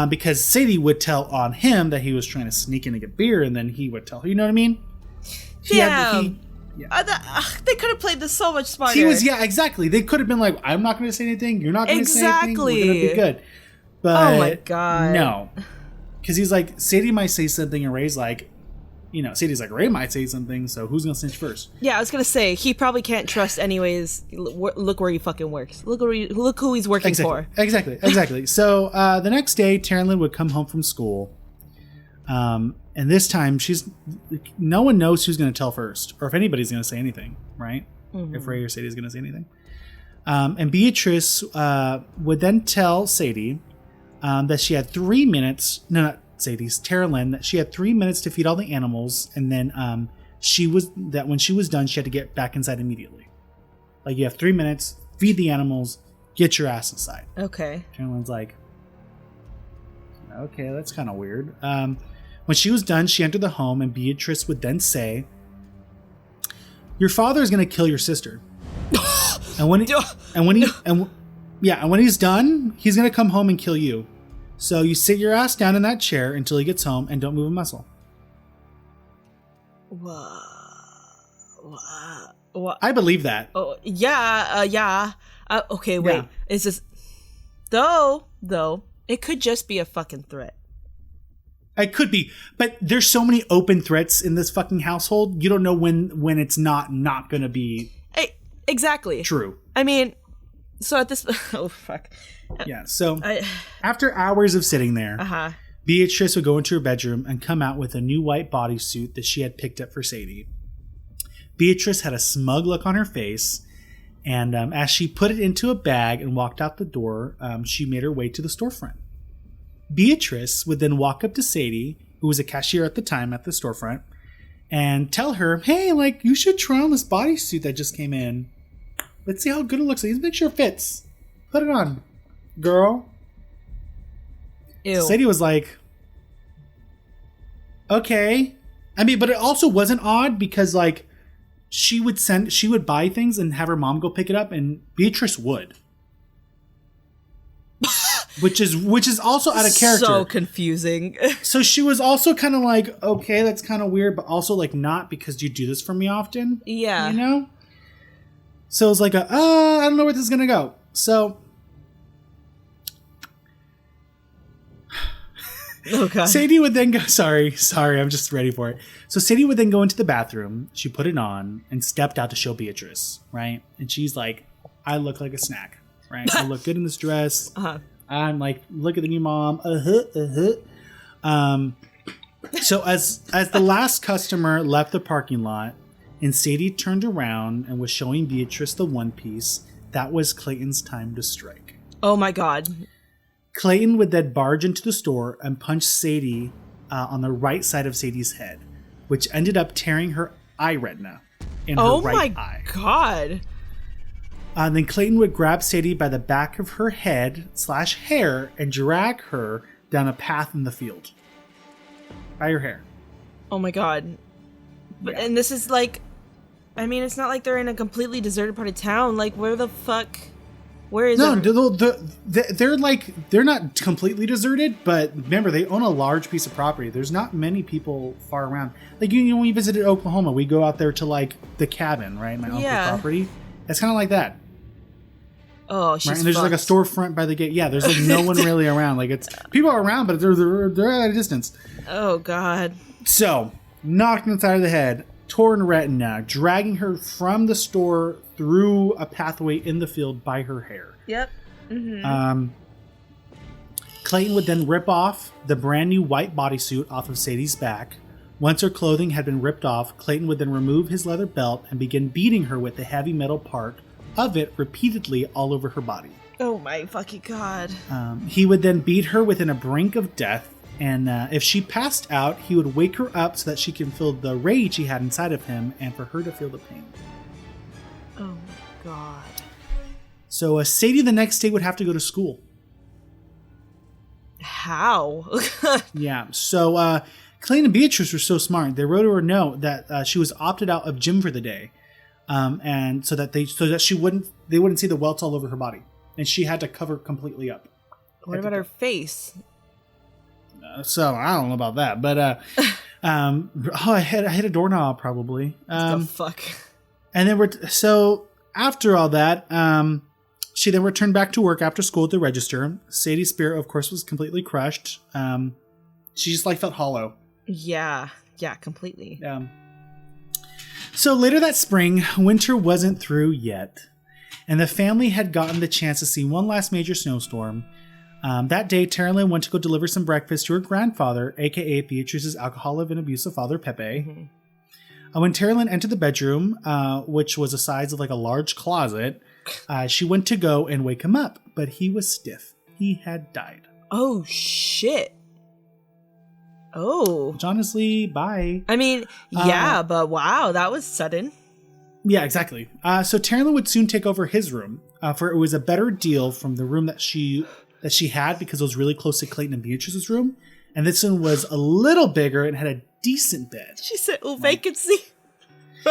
Because Sadie would tell on him that he was trying to sneak in to get beer, and then he would tell her. You know what I mean? They could have played this so much smarter. Exactly. They could have been like, I'm not going to say anything. You're not going to say anything. We're going to be good. But oh my God. No. Because he's like, Sadie might say something, and Ray's like, Sadie's like, Ray might say something, so who's going to snitch first? Yeah, I was going to say, he probably can't trust anyways. Look where he fucking works. Look who he's working for. Exactly. So the next day, Terrilyn would come home from school. And this time, no one knows who's going to tell first, or if anybody's going to say anything, right? If Ray or Sadie's going to say anything. And Beatrice would then tell Sadie that she had 3 minutes. No, not Sadie's. Terrilyn, that she had 3 minutes to feed all the animals, and then when she was done, she had to get back inside immediately. Like, you have 3 minutes, feed the animals, get your ass inside. Okay. Terrilyn's like, okay, that's kind of weird. When she was done, she entered the home, and Beatrice would then say, "Your father is going to kill your sister." and when he's done, he's going to come home and kill you. So you sit your ass down in that chair until he gets home, and don't move a muscle. What? I believe that. Oh yeah. Okay, wait. Yeah. Is this though? It could just be a fucking threat. It could be, but there's so many open threats in this fucking household. You don't know when it's not going to be exactly true. I mean, so at this, oh fuck. Yeah. So after hours of sitting there, Beatrice would go into her bedroom and come out with a new white bodysuit that she had picked up for Sadie. Beatrice had a smug look on her face, and as she put it into a bag and walked out the door, she made her way to the storefront. Beatrice would then walk up to Sadie, who was a cashier at the time at the storefront, and tell her, "Hey, you should try on this bodysuit that just came in. Let's see how good it looks. Let's make sure it fits. Put it on, girl." Ew. Sadie was like, okay. I mean, but it also wasn't odd because like she would buy things and have her mom go pick it up, and Beatrice would. Which is also out of character. So confusing. So she was also kind of like, okay, that's kind of weird, but also like not because you do this for me often. Yeah. You know? So it was like I don't know where this is going to go. So. Oh, God. Sadie would then go, sorry, I'm just ready for it. So Sadie would then go into the bathroom. She put it on and stepped out to show Beatrice, right? And she's like, I look like a snack, right? I look good in this dress. Uh-huh. I'm like, look at the new mom. So as the last customer left the parking lot and Sadie turned around and was showing Beatrice the one piece, that was Clayton's time to strike. Oh my God. Clayton would then barge into the store and punch Sadie on the right side of Sadie's head, which ended up tearing her eye retina in her right eye. Oh my God. Then Clayton would grab Sadie by the back of her head / hair and drag her down a path in the field. By her hair. Oh my God. But, Yeah. and this is like, I mean, it's not like they're in a completely deserted part of town. Like, where the fuck? Where is it? They're not completely deserted, but remember, they own a large piece of property. There's not many people far around. Like, you know, when we visited Oklahoma, we go out there to, like, the cabin, right? My uncle's property. It's kind of like that. Oh, she's right? And there's like a storefront by the gate. Yeah, there's like no one really around. Like it's people are around, but they're at a distance. Oh God. So knocked on the side of the head, torn retina, dragging her from the store through a pathway in the field by her hair. Yep. Mm-hmm. Clayton would then rip off the brand new white bodysuit off of Sadie's back. Once her clothing had been ripped off, Clayton would then remove his leather belt and begin beating her with the heavy metal part of it repeatedly all over her body. Oh my fucking God. He would then beat her within a brink of death, and if she passed out, he would wake her up so that she can feel the rage he had inside of him and for her to feel the pain. Oh my God. So Sadie the next day would have to go to school. How? Yeah, so Clayton and Beatrice were so smart. They wrote her a note that she was opted out of gym for the day. And so that they wouldn't see the welts all over her body, and she had to cover completely up. What about her face? So I don't know about that, but I hit a doorknob probably. What the fuck? And then so after all that, she then returned back to work after school at the register. Sadie's spirit, of course, was completely crushed. She just like felt hollow. Yeah, completely. So later that spring, winter wasn't through yet, and the family had gotten the chance to see one last major snowstorm. That day, Terrilyn went to go deliver some breakfast to her grandfather, aka Beatrice's alcoholic and abusive father, Pepe. Mm-hmm. When Terrilyn entered the bedroom, which was the size of like a large closet, she went to go and wake him up, but he was stiff. He had died. Oh, shit. Oh. Which honestly, bye. I mean, yeah, but wow, that was sudden. Yeah, exactly. So Terrilyn would soon take over his room, for it was a better deal from the room that she had because it was really close to Clayton and Beatrice's room, and this one was a little bigger and had a decent bed. She said, "Ooh, vacancy."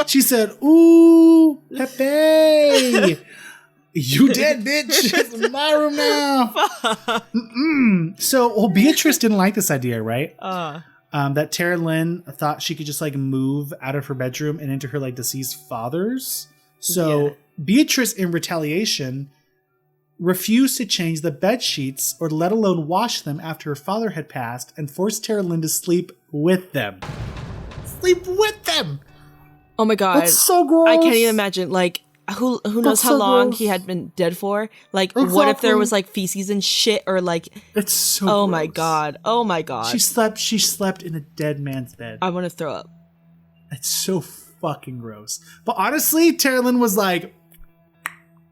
She said, "Ooh, Pepe, you dead, bitch. It's my room now." So, Beatrice didn't like this idea, right? That Terrilyn thought she could just like move out of her bedroom and into her like deceased father's. So Beatrice, in retaliation, refused to change the bed sheets or let alone wash them after her father had passed, and forced Terrilyn to sleep with them. Sleep with them. Oh my God, that's so gross. I can't even imagine. Like, who knows how long gross. He had been dead for? Like, exactly. What if there was like feces and shit, or like? It's so. Oh gross. My God! Oh my God! She slept in a dead man's bed. I want to throw up. It's so fucking gross. But honestly, Terrilyn was like,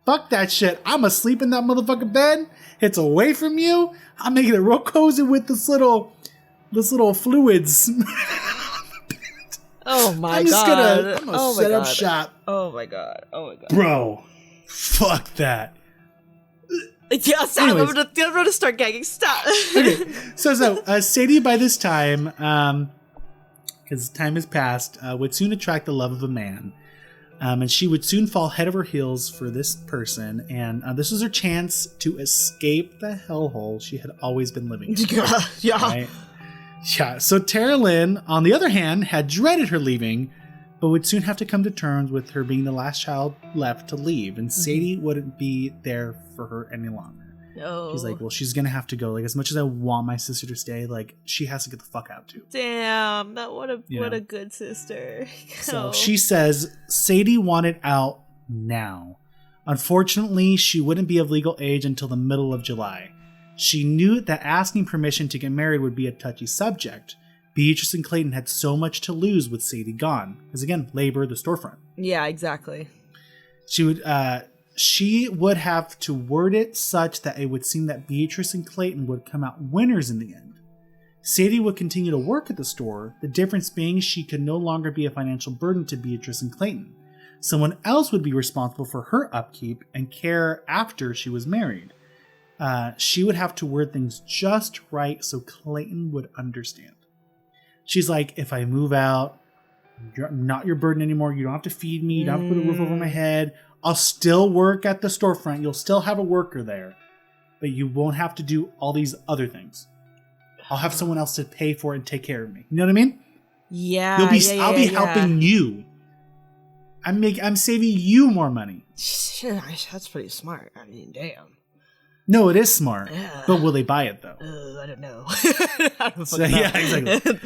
"Fuck that shit! I'm asleep in that motherfucking bed. It's away from you. I'm making it real cozy with this little fluids." Oh my God. I'm gonna set up shop. Oh my God. Oh my God. Bro, fuck that. Yeah, stop. I'm gonna start gagging. Stop. Okay. So Sadie by this time because time has passed, would soon attract the love of a man. And she would soon fall head over heels for this person. And this was her chance to escape the hellhole she had always been living in. Yeah. Right? Yeah. So Terrilyn, on the other hand, had dreaded her leaving, but would soon have to come to terms with her being the last child left to leave. And Sadie wouldn't be there for her any longer. No. She's like, well, she's going to have to go. Like, as much as I want my sister to stay, like, she has to get the fuck out too. Damn, what a good sister. So she says Sadie wanted out now. Unfortunately, she wouldn't be of legal age until the middle of July. She knew that asking permission to get married would be a touchy subject. Beatrice and Clayton had so much to lose with Sadie gone. Because again, labor, the storefront. Yeah, exactly. She would have to word it such that it would seem that Beatrice and Clayton would come out winners in the end. Sadie would continue to work at the store, the difference being she could no longer be a financial burden to Beatrice and Clayton. Someone else would be responsible for her upkeep and care after she was married. She would have to word things just right so Clayton would understand. She's like, if I move out, I'm not your burden anymore. You don't have to feed me. You don't have to put a roof over my head. I'll still work at the storefront. You'll still have a worker there, but you won't have to do all these other things. I'll have someone else to pay for it and take care of me. You know what I mean? Yeah. I'll be helping you. I'm saving you more money. That's pretty smart. I mean, damn. No, it is smart. Yeah. But will they buy it though? I don't know. Yeah, exactly.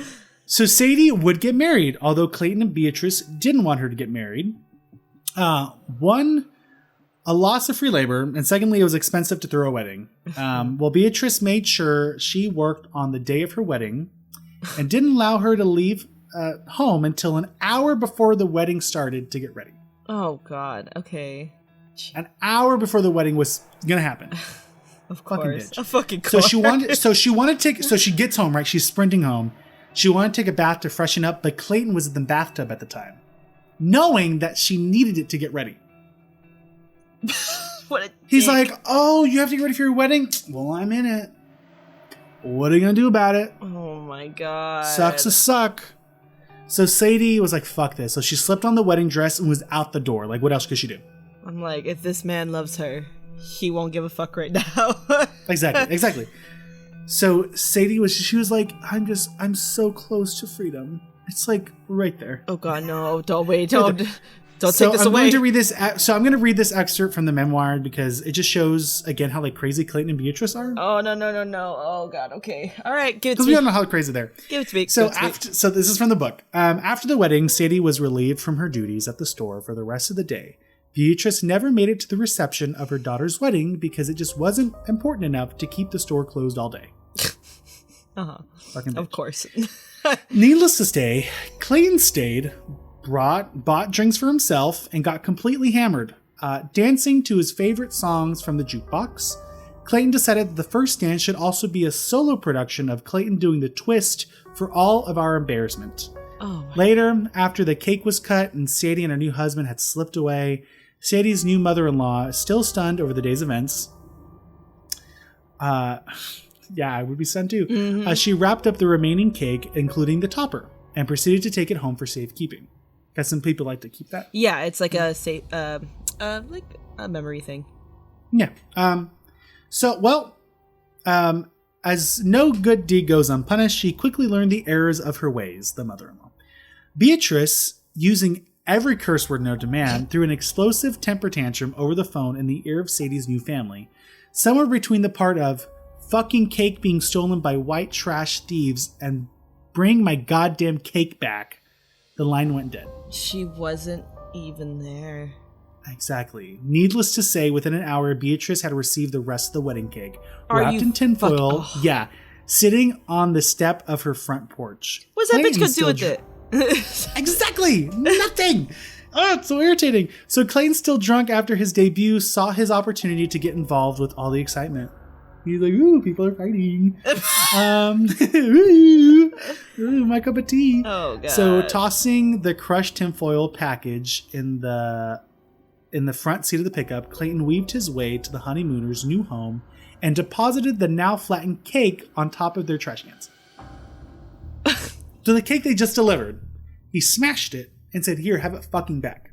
So Sadie would get married, although Clayton and Beatrice didn't want her to get married. One, a loss of free labor, and secondly, it was expensive to throw a wedding. Well, Beatrice made sure she worked on the day of her wedding and didn't allow her to leave home until an hour before the wedding started to get ready. Oh, God. Okay. An hour before the wedding was going to happen. Of course. Bitch. A fucking course. So she gets home, right? She's sprinting home. She wanted to take a bath to freshen up, but Clayton was in the bathtub at the time, knowing that she needed it to get ready. He's like, oh, you have to get ready for your wedding? Well, I'm in it. What are you going to do about it? Oh my God. Sucks to suck. So Sadie was like, fuck this. So she slipped on the wedding dress and was out the door. Like, what else could she do? I'm like, if this man loves her, he won't give a fuck right now. Exactly. So Sadie she was like, I'm so close to freedom. It's like right there. Oh God, no! Don't wait! Don't take this away. I'm going to read this. So I'm going to read this excerpt from the memoir because it just shows again how like crazy Clayton and Beatrice are. Oh no! Oh God. Okay. All right. Give it to me. Because we don't know how crazy they're. Give it to me. So this is from the book. After the wedding, Sadie was relieved from her duties at the store for the rest of the day. Beatrice never made it to the reception of her daughter's wedding because it just wasn't important enough to keep the store closed all day. Of course. Needless to say, Clayton stayed, bought drinks for himself, and got completely hammered, dancing to his favorite songs from the jukebox. Clayton decided that the first dance should also be a solo production of Clayton doing the twist for all of our embarrassment. Later, after the cake was cut and Sadie and her new husband had slipped away, Sadie's new mother-in-law, still stunned over the day's events, yeah, I would be stunned too. Mm-hmm. She wrapped up the remaining cake, including the topper, and proceeded to take it home for safekeeping. Because some people like to keep that. Yeah, it's like a safe, like a memory thing. Yeah. As no good deed goes unpunished, she quickly learned the errors of her ways, the mother-in-law. Beatrice, using every curse word known to man, threw an explosive temper tantrum over the phone in the ear of Sadie's new family. Somewhere between the part of fucking cake being stolen by white trash thieves and bring my goddamn cake back, the line went dead. She wasn't even there. Exactly. Needless to say, within an hour, Beatrice had received the rest of the wedding cake, wrapped in tinfoil. Yeah, sitting on the step of her front porch. What's that bitch gonna do with it? Exactly, nothing. Oh, it's so irritating. So Clayton, still drunk after his debut, saw his opportunity to get involved with all the excitement. He's like, ooh, people are fighting. Ooh, my cup of tea. Oh, God. So tossing the crushed tinfoil package in the front seat of the pickup, Clayton weaved his way to the honeymooners' new home and deposited the now flattened cake on top of their trash cans. So the cake they just delivered, he smashed it and said, "Here, have it fucking back."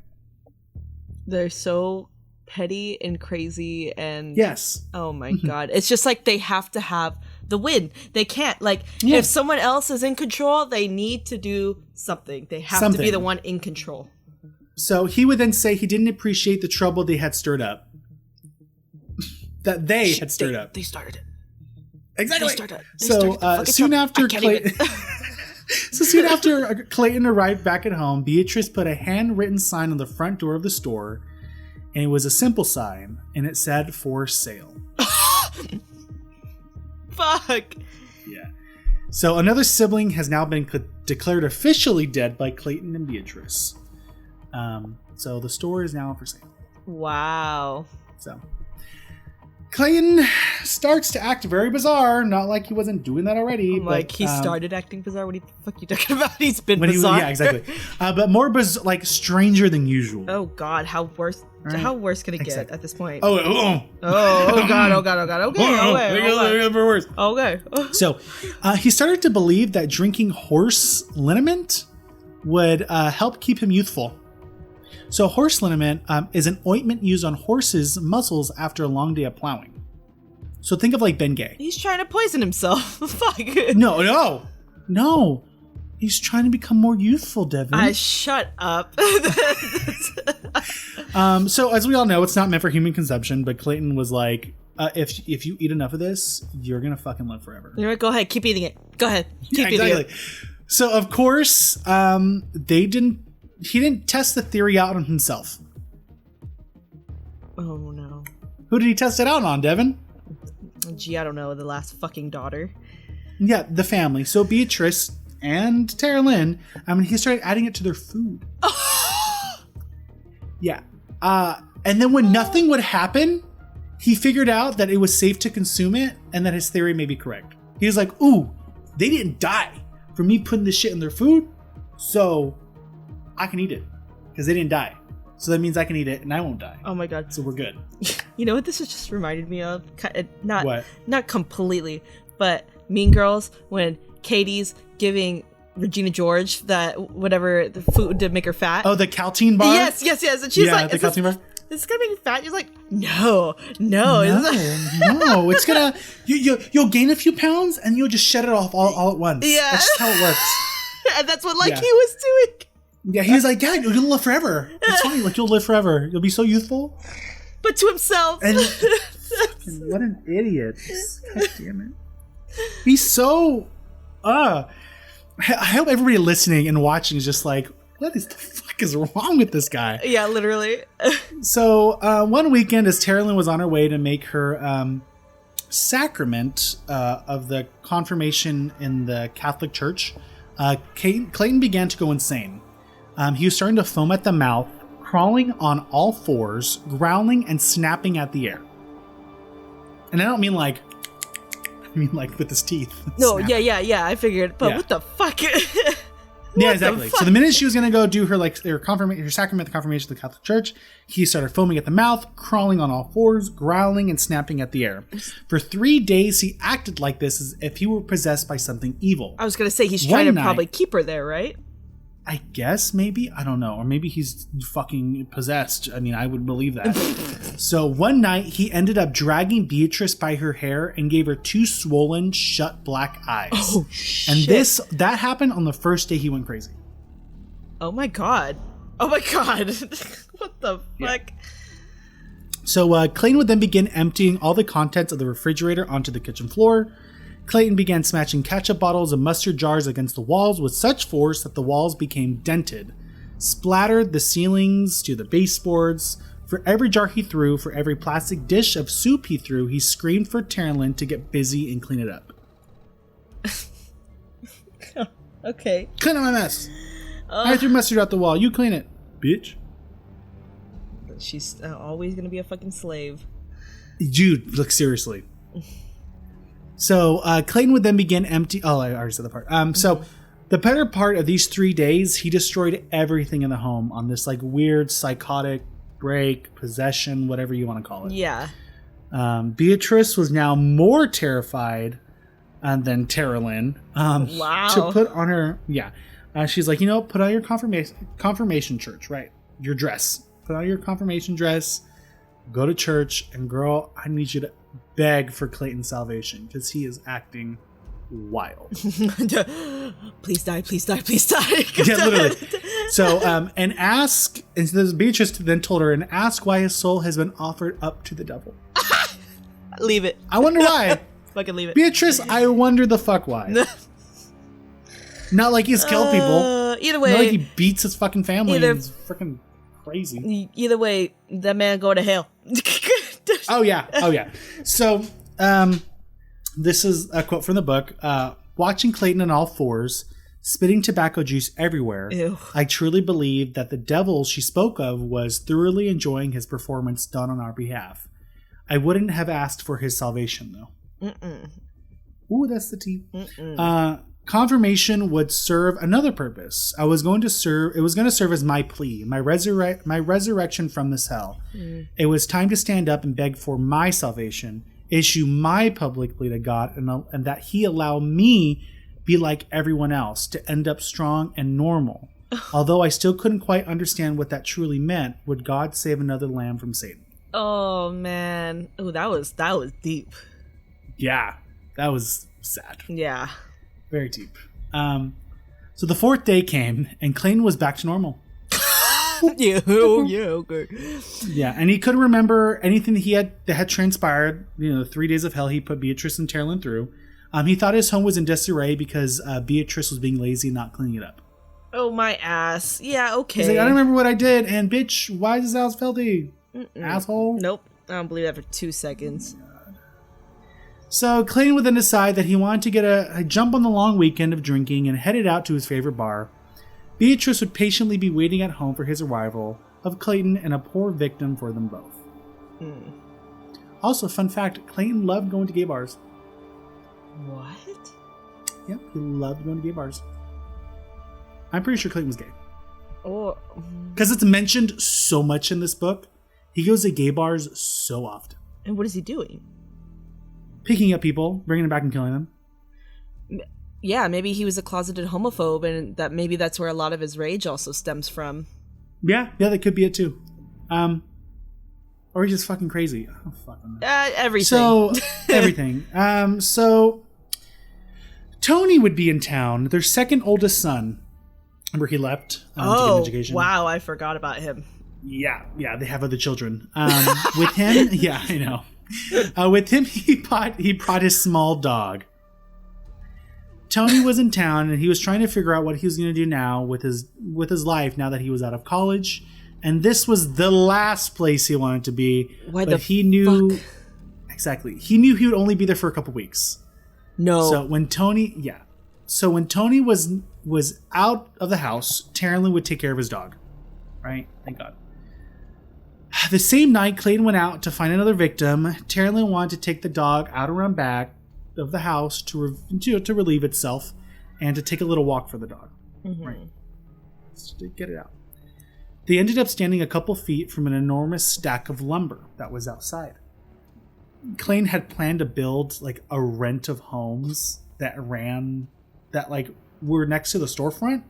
They're so petty and crazy and yes. Oh my god. It's just like they have to have the win. They can't. Like, Yeah. if someone else is in control, they need to do something. They have to be the one in control. So he would then say he didn't appreciate the trouble they had stirred up. That they had stirred up. They started it. Exactly. They started So soon after Clayton... So soon after Clayton arrived back at home, Beatrice put a handwritten sign on the front door of the store, and it was a simple sign, and it said, "For sale." Fuck. Yeah. So another sibling has now been declared officially dead by Clayton and Beatrice. So the store is now for sale. Wow. So Clayton starts to act very bizarre, not like he wasn't doing that already. Like, he started acting bizarre? What the fuck are you talking about? He's been bizarre. Yeah, exactly. But more like stranger than usual. Oh god, how worse can it get at this point? Oh god. Okay. So he started to believe that drinking horse liniment would help keep him youthful. So horse liniment is an ointment used on horses' muscles after a long day of plowing. So think of like Bengay. He's trying to poison himself. Fuck. No. He's trying to become more youthful, Devon. Shut up. So as we all know, it's not meant for human consumption, but Clayton was like, if you eat enough of this, you're going to fucking live forever. You know what? Go ahead. Keep eating it. Go ahead. Keep eating it. So of course, he didn't test the theory out on himself. Oh no. Who did he test it out on, Devon? Gee, I don't know. The last fucking daughter. Yeah, the family. So Beatrice and Terrilyn, he started adding it to their food. Yeah. And then when nothing would happen, he figured out that it was safe to consume it and that his theory may be correct. He was like, ooh, they didn't die from me putting this shit in their food, so I can eat it because they didn't die. So that means I can eat it and I won't die. Oh my god. So we're good. You know what this has just reminded me of? What? Not completely, but Mean Girls, when Katie's giving Regina George that whatever the food to make her fat. Oh, the Caltine bar? Yes. And she's like, the Caltine bar? This is gonna make me fat. You're like, no. It's gonna you'll gain a few pounds and you'll just shed it off all at once. Yeah. That's just how it works. And that's what he was doing. Yeah, he was like, yeah, you'll live forever. It's fine, like you'll live forever. You'll be so youthful. But to himself. And what an idiot. God damn it. He's so I hope everybody listening and watching is just like, what the fuck is wrong with this guy? Yeah, literally. So one weekend, as Terrilyn was on her way to make her sacrament of the confirmation in the Catholic Church, Clayton began to go insane. He was starting to foam at the mouth, crawling on all fours, growling and snapping at the air. And I don't mean like, I mean like with his teeth. No, yeah, I figured. But what the fuck? Yeah, exactly. So the minute she was going to go do her her sacrament, the confirmation of the Catholic Church, he started foaming at the mouth, crawling on all fours, growling and snapping at the air. For 3 days, he acted like this as if he were possessed by something evil. I was going to say, he's trying to probably keep her there, right? I guess, maybe. I don't know. Or maybe he's fucking possessed. I mean, I would believe that. So one night, he ended up dragging Beatrice by her hair and gave her 2 swollen, shut black eyes. Oh, shit. And that happened on the first day he went crazy. Oh my god. What the fuck? Yeah. So Clayton would then begin emptying all the contents of the refrigerator onto the kitchen floor. Clayton began smashing ketchup bottles and mustard jars against the walls with such force that the walls became dented, splattered the ceilings to the baseboards. For every jar he threw, for every plastic dish of soup he threw, he screamed for Terrilyn to get busy and clean it up. Okay. Clean up my mess. I threw mustard out the wall. You clean it, bitch. She's always going to be a fucking slave. Dude, look, seriously. So Clayton would then begin empty. Oh, I already said the part. So the better part of these 3 days, he destroyed everything in the home on this like weird psychotic break, possession, whatever you want to call it. Yeah. Beatrice was now more terrified and then Terrilyn, Wow. to put on her, she's like, put on your confirmation church, right? Your dress. Put on your confirmation dress, go to church, and girl, I need you to beg for Clayton's salvation because he is acting wild. Please die, please die, please die. Yeah, literally. So, and so Beatrice then told her, and ask why his soul has been offered up to the devil. Leave it. I wonder why. Fucking leave it. Beatrice, I wonder the fuck why. Not like he's killed people. Either way. Not like he beats his fucking family and he's freaking crazy. Either way, that man go to hell. Oh, yeah. So, this is a quote from the book. Watching Clayton on all fours, spitting tobacco juice everywhere, Ew. I truly believe that the devil she spoke of was thoroughly enjoying his performance done on our behalf. I wouldn't have asked for his salvation, though. Mm-mm. Ooh, that's the tea. Confirmation would serve another purpose. It was going to serve as my plea, my resurrection from this hell. It was time to stand up and beg for my salvation, issue my public plea to God, and that he allow me be like everyone else, to end up strong and normal. Although I still couldn't quite understand what that truly meant, would God save another lamb from Satan? Oh man. Oh, that was deep. Yeah, that was sad. Yeah. Very deep. So the fourth day came, and Clayton was back to normal. Yeah, okay. Yeah, and he couldn't remember anything that had transpired. 3 days of hell he put Beatrice and Terrilyn through. He thought his home was in disarray because Beatrice was being lazy and not cleaning it up. Oh, my ass. Yeah, okay. He's like, I don't remember what I did, and bitch, why is this house filthy? Asshole. Nope, I don't believe that for 2 seconds. So Clayton would then decide that he wanted to get a jump on the long weekend of drinking and headed out to his favorite bar. Beatrice would patiently be waiting at home for his arrival of Clayton and a poor victim for them both. Also, fun fact, Clayton loved going to gay bars. What? Yep, he loved going to gay bars. I'm pretty sure Clayton was gay. Oh. Because it's mentioned so much in this book. He goes to gay bars so often. And what is he doing? Picking up people, bringing them back and killing them. Yeah, maybe he was a closeted homophobe, and maybe that's where a lot of his rage also stems from. Yeah, that could be it too. Or he's just fucking crazy. Oh, fucking everything. So, everything. So, Tony would be in town, their second oldest son. Remember he left to get an education? Wow, I forgot about him. Yeah, they have other children. With him, yeah, I know. With him, he brought his small dog. Tony was in town, and he was trying to figure out what he was going to do now with his life now that he was out of college. And this was the last place he wanted to be. He knew exactly. He knew he would only be there for a couple weeks. No. So when Tony was out of the house, Terrilyn would take care of his dog. Right? Thank God. The same night, Clayton went out to find another victim. Terrilyn wanted to take the dog out around back of the house to relieve itself and to take a little walk for the dog. Right? Just to get it out. They ended up standing a couple feet from an enormous stack of lumber that was outside. Clayton had planned to build like a rent of homes that were next to the storefront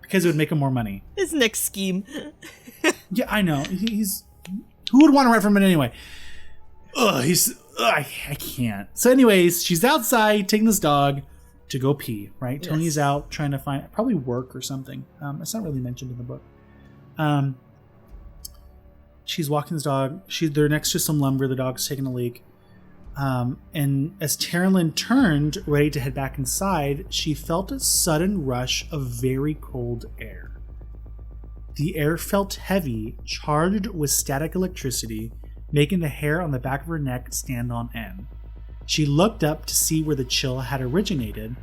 because it would make him more money. His next scheme. Yeah, I know. Who would want to rent from it anyway? I can't. So anyways, she's outside taking this dog to go pee, right? Yes. Tony's out trying to find probably work or something. It's not really mentioned in the book. She's walking this dog. They're next to some lumber. The dog's taking a leak. And as Terrilyn turned, ready to head back inside, she felt a sudden rush of very cold air. The air felt heavy, charged with static electricity, making the hair on the back of her neck stand on end. She looked up to see where the chill had originated,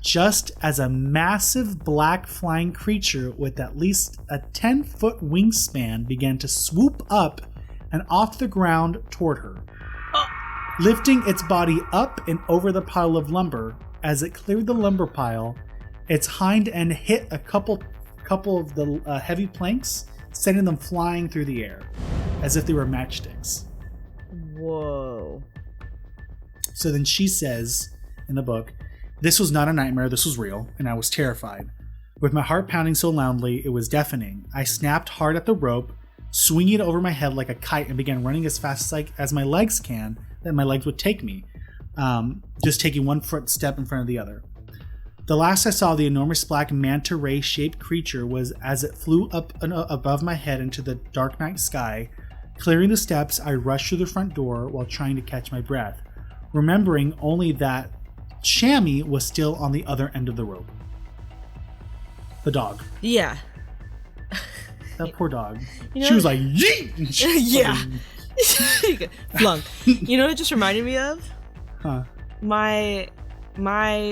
just as a massive black flying creature with at least a 10-foot wingspan began to swoop up and off the ground toward her. Lifting its body up and over the pile of lumber. As it cleared the lumber pile, its hind end hit a couple of the heavy planks, sending them flying through the air as if they were matchsticks. Whoa. So then she says, in the book. This was not a nightmare, this was real, and I was terrified. With my heart pounding so loudly, it was deafening. I snapped hard at the rope, swinging it over my head like a kite, and began running as fast as my legs can, that my legs would take me, just taking one step in front of the other. The last I saw of the enormous black manta ray shaped creature was as it flew up above my head into the dark night sky. Clearing the steps, I rushed through the front door while trying to catch my breath, remembering only that Shammy was still on the other end of the rope. The dog. Yeah. That poor dog. You She was like, yeet! Yeah. Flung. You know what it just reminded me of? Huh. My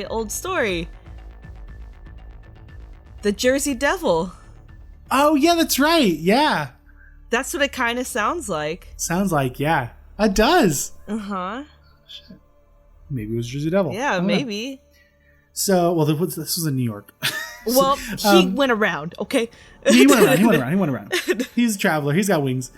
old story. The Jersey Devil. Oh, yeah, that's right. Yeah. That's what it kind of sounds like. Sounds like, yeah. It does. Uh-huh. Shit. Maybe it was Jersey Devil. Yeah, maybe. So, well, this was in New York. Well, he went around, okay? He went around. He's a traveler. He's got wings.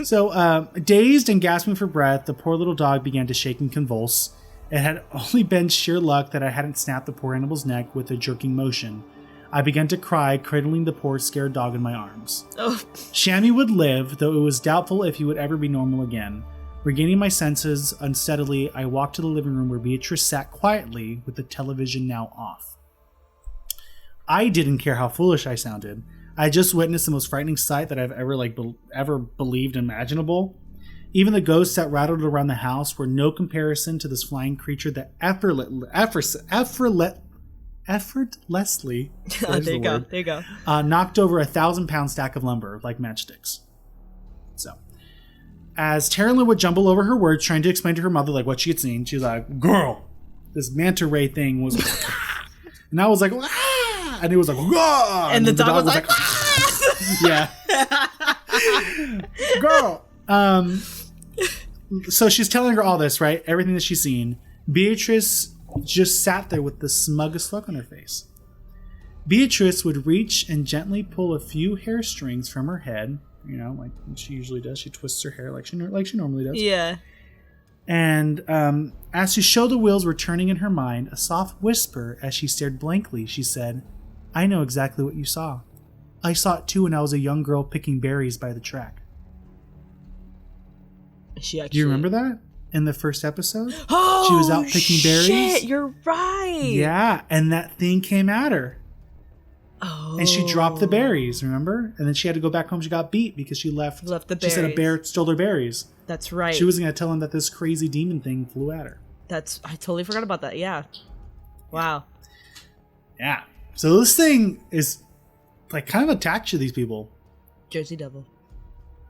So, dazed and gasping for breath, the poor little dog began to shake and convulse. It had only been sheer luck that I hadn't snapped the poor animal's neck with a jerking motion. I began to cry, cradling the poor scared dog in my arms. Oh. Shammy would live, though it was doubtful if he would ever be normal again. Regaining my senses unsteadily, I walked to the living room where Beatrice sat quietly with the television now off. I didn't care how foolish I sounded. I had just witnessed the most frightening sight that I've ever believed imaginable. Even the ghosts that rattled around the house were no comparison to this flying creature that effortlessly there you go. knocked over 1,000-pound stack of lumber like matchsticks. So, as Terrilyn would jumble over her words, trying to explain to her mother like what she had seen, she was like, "Girl, this manta ray thing was," and I was like, "Ah!" and it was like, "Whoa!" and the dog was like, "Yeah, girl." So she's telling her all this, right? Everything that she's seen. Beatrice just sat there with the smuggest look on her face. Beatrice would reach and gently pull a few hair strings from her head, you know, like she usually does. She twists her hair like she normally does. Yeah. And as she showed the wheels were turning in her mind, a soft whisper as she stared blankly, she said, "I know exactly what you saw. I saw it too when I was a young girl picking berries by the track." She actually... Do you remember that? In the first episode? Oh, she was out picking berries. Shit, you're right. Yeah, and that thing came at her. Oh. And she dropped the berries, remember? And then she had to go back home. She got beat because she left the berries. She said a bear stole her berries. That's right. She wasn't going to tell him that this crazy demon thing flew at her. I totally forgot about that. Yeah. Wow. Yeah. So this thing is like kind of attached to these people. Jersey Devil.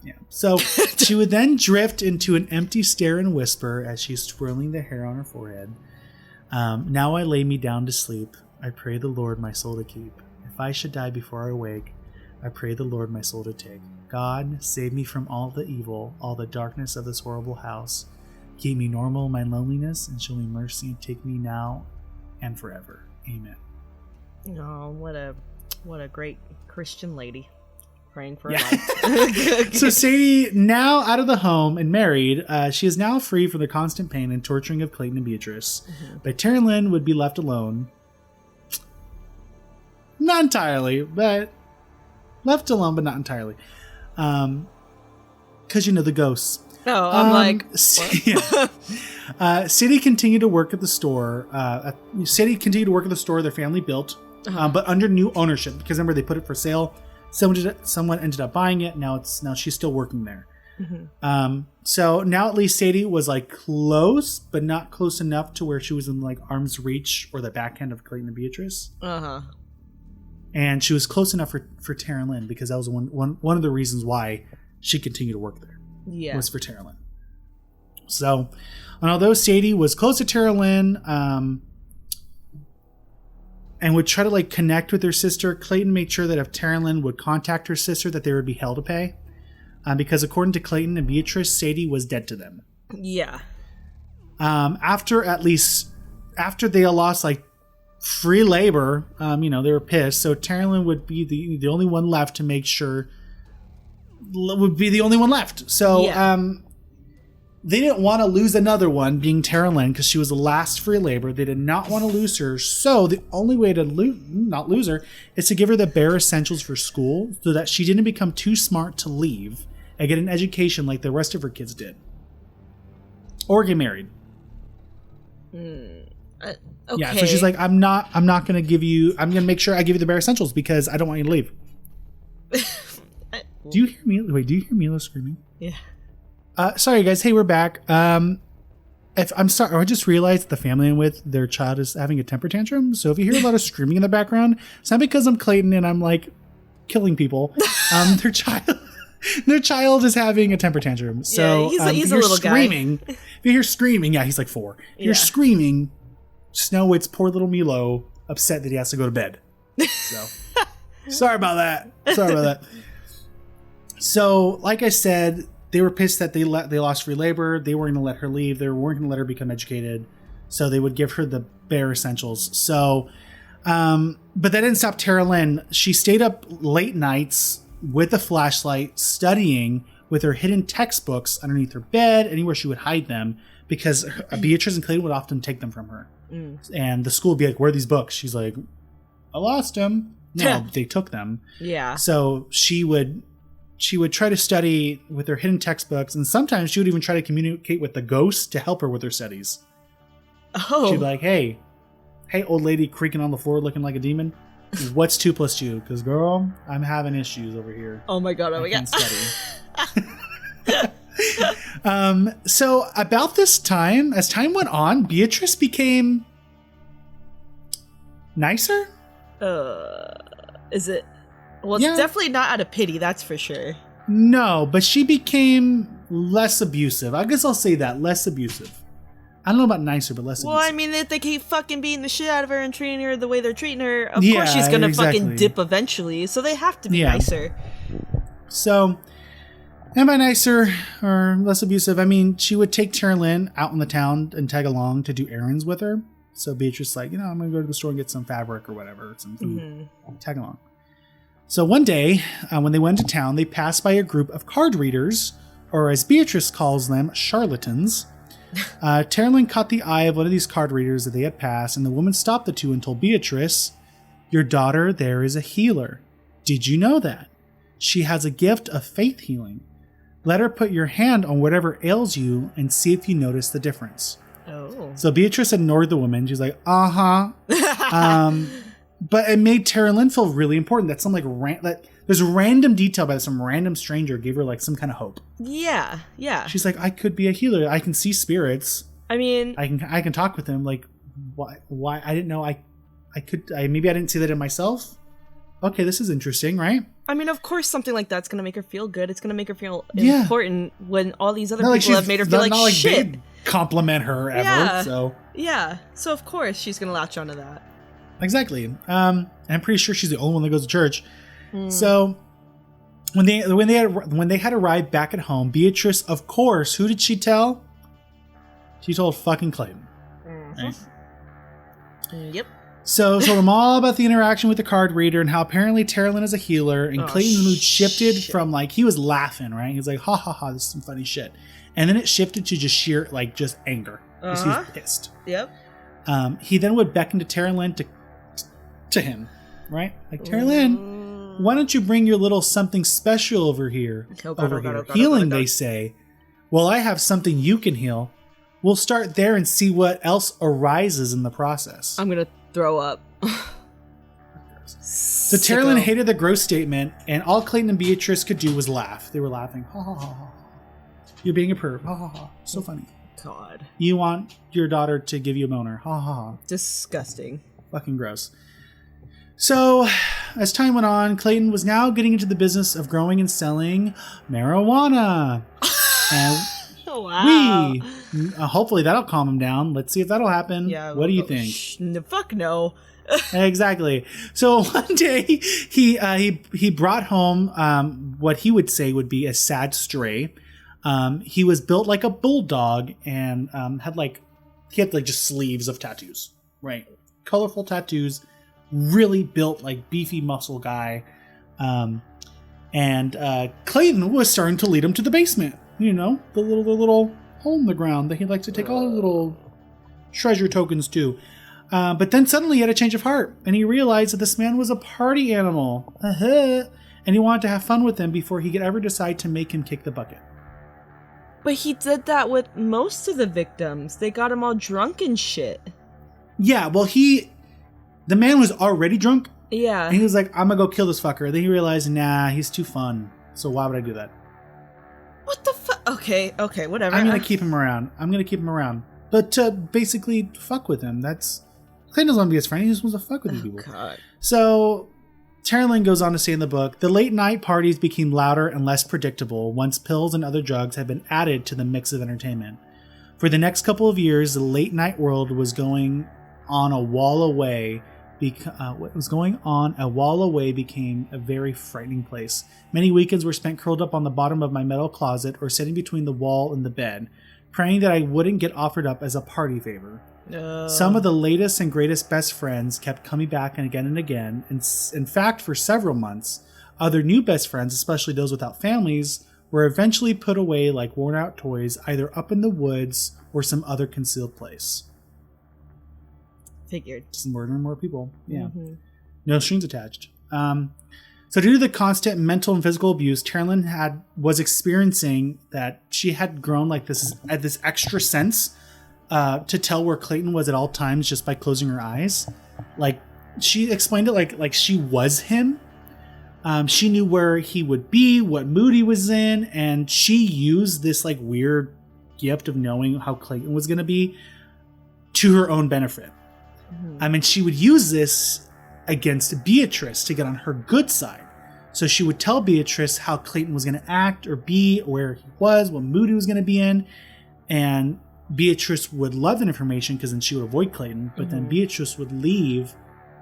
Yeah. So she would then drift into an empty stare and whisper as she's twirling the hair on her forehead. "Now I lay me down to sleep. I pray the Lord my soul to keep. If I should die before I wake, I pray the Lord my soul to take. God, save me from all the evil, all the darkness of this horrible house. Keep me normal in my loneliness and show me mercy and take me now and forever. Amen." Oh, what a great Christian lady. Praying for her life. So Sadie, now out of the home and married, she is now free from the constant pain and torturing of Clayton and Beatrice. Mm-hmm. But Terrilyn would be left alone. Not entirely, but left alone, but not entirely. Because, the ghosts. Oh, I'm like, what? Yeah. Sadie continued to work at the store. Their family built, but under new ownership. Because remember, they put it for sale. Someone ended up buying it. Now she's still working there. Mm-hmm. So now at least Sadie was like close, but not close enough to where she was in like arm's reach or the backhand of Clayton and Beatrice. And she was close enough for Terrilyn because that was one of the reasons why she continued to work there. Yeah, was for Terrilyn. So, and although Sadie was close to Terrilyn, and would try to like connect with her sister, Clayton made sure that if Terrilyn would contact her sister, that there would be hell to pay. Because according to Clayton and Beatrice, Sadie was dead to them. Yeah. After they all lost like free labor, they were pissed. So Terrilyn would be the only one left to make sure. Would be the only one left. So, yeah. they didn't want to lose another one, being Terrilyn, because she was the last free labor. They did not want to lose her. So the only way to not lose her is to give her the bare essentials for school so that she didn't become too smart to leave and get an education like the rest of her kids did. Or get married. Okay. Yeah, so she's like, I'm not going to make sure I give you the bare essentials because I don't want you to leave. Do you hear Mila screaming? Yeah. Sorry guys. Hey, we're back. If I'm sorry, I just realized the family I'm with, their child is having a temper tantrum. So if you hear a lot of screaming in the background, it's not because I'm Clayton and I'm like killing people. Their child is having a temper tantrum. So yeah, he's a little screaming, guy. If you hear screaming, yeah, he's like 4. If you're screaming, Snow White's poor little Milo upset that he has to go to bed. So sorry about that. So, like I said, they were pissed that they lost free labor. They weren't going to let her leave. They weren't going to let her become educated. So they would give her the bare essentials. So, but that didn't stop Terrilyn. She stayed up late nights with a flashlight, studying with her hidden textbooks underneath her bed, anywhere she would hide them, because Beatrice and Clayton would often take them from her. And the school would be like, where are these books? She's like, I lost them. No, they took them. Yeah. So she would try to study with her hidden textbooks, and sometimes she would even try to communicate with the ghosts to help her with her studies. Oh. She'd be like, hey, old lady creaking on the floor looking like a demon. What's 2 + 2? Because, girl, I'm having issues over here. Oh my god, I can't study. So about this time, as time went on, Beatrice became nicer. Is it? Well, it's definitely not out of pity, that's for sure. No, but she became less abusive. I guess I'll say that, less abusive. I don't know about nicer, but less abusive. Well, I mean, if they keep fucking beating the shit out of her and treating her the way they're treating her, of course she's gonna fucking dip eventually. So they have to be nicer. So, and by nicer or less abusive, I mean she would take Terrilyn out in the town and tag along to do errands with her. So Beatrice like, I'm gonna go to the store and get some fabric or whatever, some food. Tag along. So one day, when they went to town, they passed by a group of card readers, or as Beatrice calls them, charlatans. Terrilyn caught the eye of one of these card readers that they had passed, and the woman stopped the two and told Beatrice, your daughter there is a healer. Did you know that? She has a gift of faith healing. Let her put your hand on whatever ails you and see if you notice the difference. Oh. So Beatrice ignored the woman. She's like, but it made Terrilyn feel really important. That's some there's a random detail by some random stranger gave her like some kind of hope. Yeah. She's like, I could be a healer. I can see spirits. I mean, I can talk with them. Like, why? I didn't know I could. Maybe I didn't see that in myself. Okay, this is interesting, right? I mean, of course, something like that's gonna make her feel good. It's gonna make her feel important when all these other people have made her feel like shit. They compliment her ever. So of course she's gonna latch onto that. Exactly. I'm pretty sure she's the only one that goes to church. So when they had arrived back at home, Beatrice, of course, who did she tell? She told fucking Clayton. Right? Yep. So told him all about the interaction with the card reader and how apparently Terrilyn is a healer, and Clayton's mood shifted from like, he was laughing, right? He was like, ha ha ha, this is some funny shit. And then it shifted to just sheer, like, just anger. He was pissed. Yep. He then would beckon to Terrilyn to him, right? Like, Terrilyn, why don't you bring your little something special over here? Healing, they say. Well, I have something you can heal. We'll start there and see what else arises in the process. I'm going to throw up. So Terrilyn hated the gross statement, and all Clayton and Beatrice could do was laugh. They were laughing. Ha ha ha ha. You're being a perv. Ha ha ha. So funny. God. You want your daughter to give you a boner. Ha ha ha. Disgusting. Fucking gross. So, as time went on, Clayton was now getting into the business of growing and selling marijuana. And wow. hopefully that'll calm him down. Let's see if that'll happen. Yeah, what do you think? Fuck no. Exactly. So one day he brought home what he would say would be a sad stray. He was built like a bulldog and he had just sleeves of tattoos, right? Colorful tattoos, really built like beefy muscle guy. And Clayton was starting to lead him to the basement. The little hole in the ground that he'd like to take all his little treasure tokens to. But then suddenly he had a change of heart, and he realized that this man was a party animal. And he wanted to have fun with him before he could ever decide to make him kick the bucket. But he did that with most of the victims. They got him all drunk and shit. Yeah, well, the man was already drunk. Yeah. And he was like, I'm gonna go kill this fucker. Then he realized, nah, he's too fun. So why would I do that? What the fuck? Okay, whatever. I'm gonna keep him around. But to basically fuck with him. Clayton doesn't want to be his friend. He just wants to fuck with these people. God. So Terrilyn goes on to say in the book, the late night parties became louder and less predictable once pills and other drugs had been added to the mix of entertainment. For the next couple of years, the late night world was going on a wall away. What was going on a wall away became a very frightening place. Many weekends were spent curled up on the bottom of my metal closet or sitting between the wall and the bed, praying that I wouldn't get offered up as a party favor. Some of the latest and greatest best friends kept coming back and again. In fact, for several months, other new best friends, especially those without families, were eventually put away like worn out toys, either up in the woods or some other concealed place. Figured. Just murdering more people. Yeah. Mm-hmm. No strings attached. So due to the constant mental and physical abuse, Terrilyn was experiencing that she had grown like this extra sense to tell where Clayton was at all times just by closing her eyes. Like she explained it like she was him. She knew where he would be, what mood he was in, and she used this like weird gift of knowing how Clayton was going to be to her own benefit. Mm-hmm. I mean, she would use this against Beatrice to get on her good side. So she would tell Beatrice how Clayton was going to act or be, where he was, what mood he was going to be in. And Beatrice would love that information because then she would avoid Clayton. But then Beatrice would leave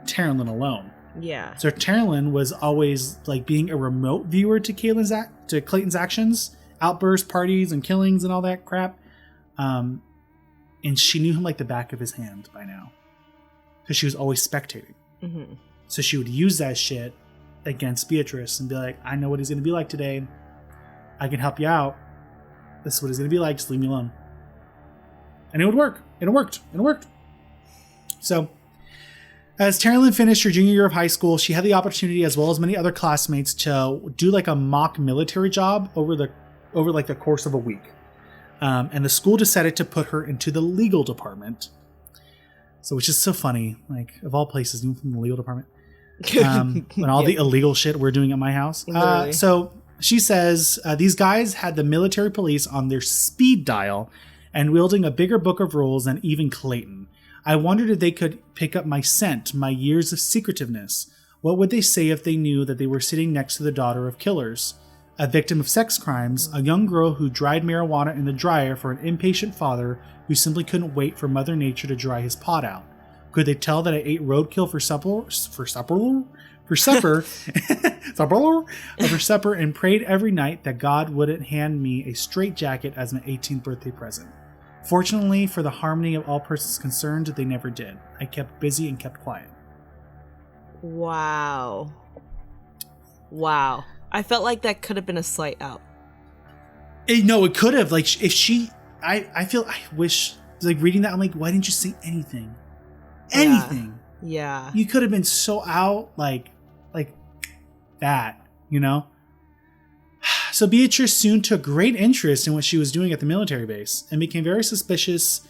Terrilyn alone. Yeah. So Terrilyn was always like being a remote viewer to Clayton's actions, outbursts, parties, and killings and all that crap. And she knew him like the back of his hand by now because she was always spectating. Mm-hmm. So she would use that shit against Beatrice and be like, I know what he's going to be like today. I can help you out. This is what he's going to be like. Just leave me alone. And it would work. It worked. So as Terrilyn finished her junior year of high school, she had the opportunity, as well as many other classmates, to do like a mock military job over like the course of a week. And the school decided to put her into the legal department. So, which is so funny, like of all places, even from the legal department, and all the illegal shit we're doing at my house. So she says these guys had the military police on their speed dial and wielding a bigger book of rules than even Clayton. I wondered if they could pick up my scent, my years of secretiveness. What would they say if they knew that they were sitting next to the daughter of killers, a victim of sex crimes, a young girl who dried marijuana in the dryer for an impatient father who simply couldn't wait for Mother Nature to dry his pot out? Could they tell that I ate roadkill for supper and prayed every night that God wouldn't hand me a straitjacket as my 18th birthday present? Fortunately, for the harmony of all persons concerned, they never did. I kept busy and kept quiet. Wow. I felt like that could have been a slight out. No, it could have. Like, if she... I wish... Like, reading that, I'm like, why didn't you say anything? Anything. Yeah. You could have been so out, like that, you know? So Beatrice soon took great interest in what she was doing at the military base and became very suspicious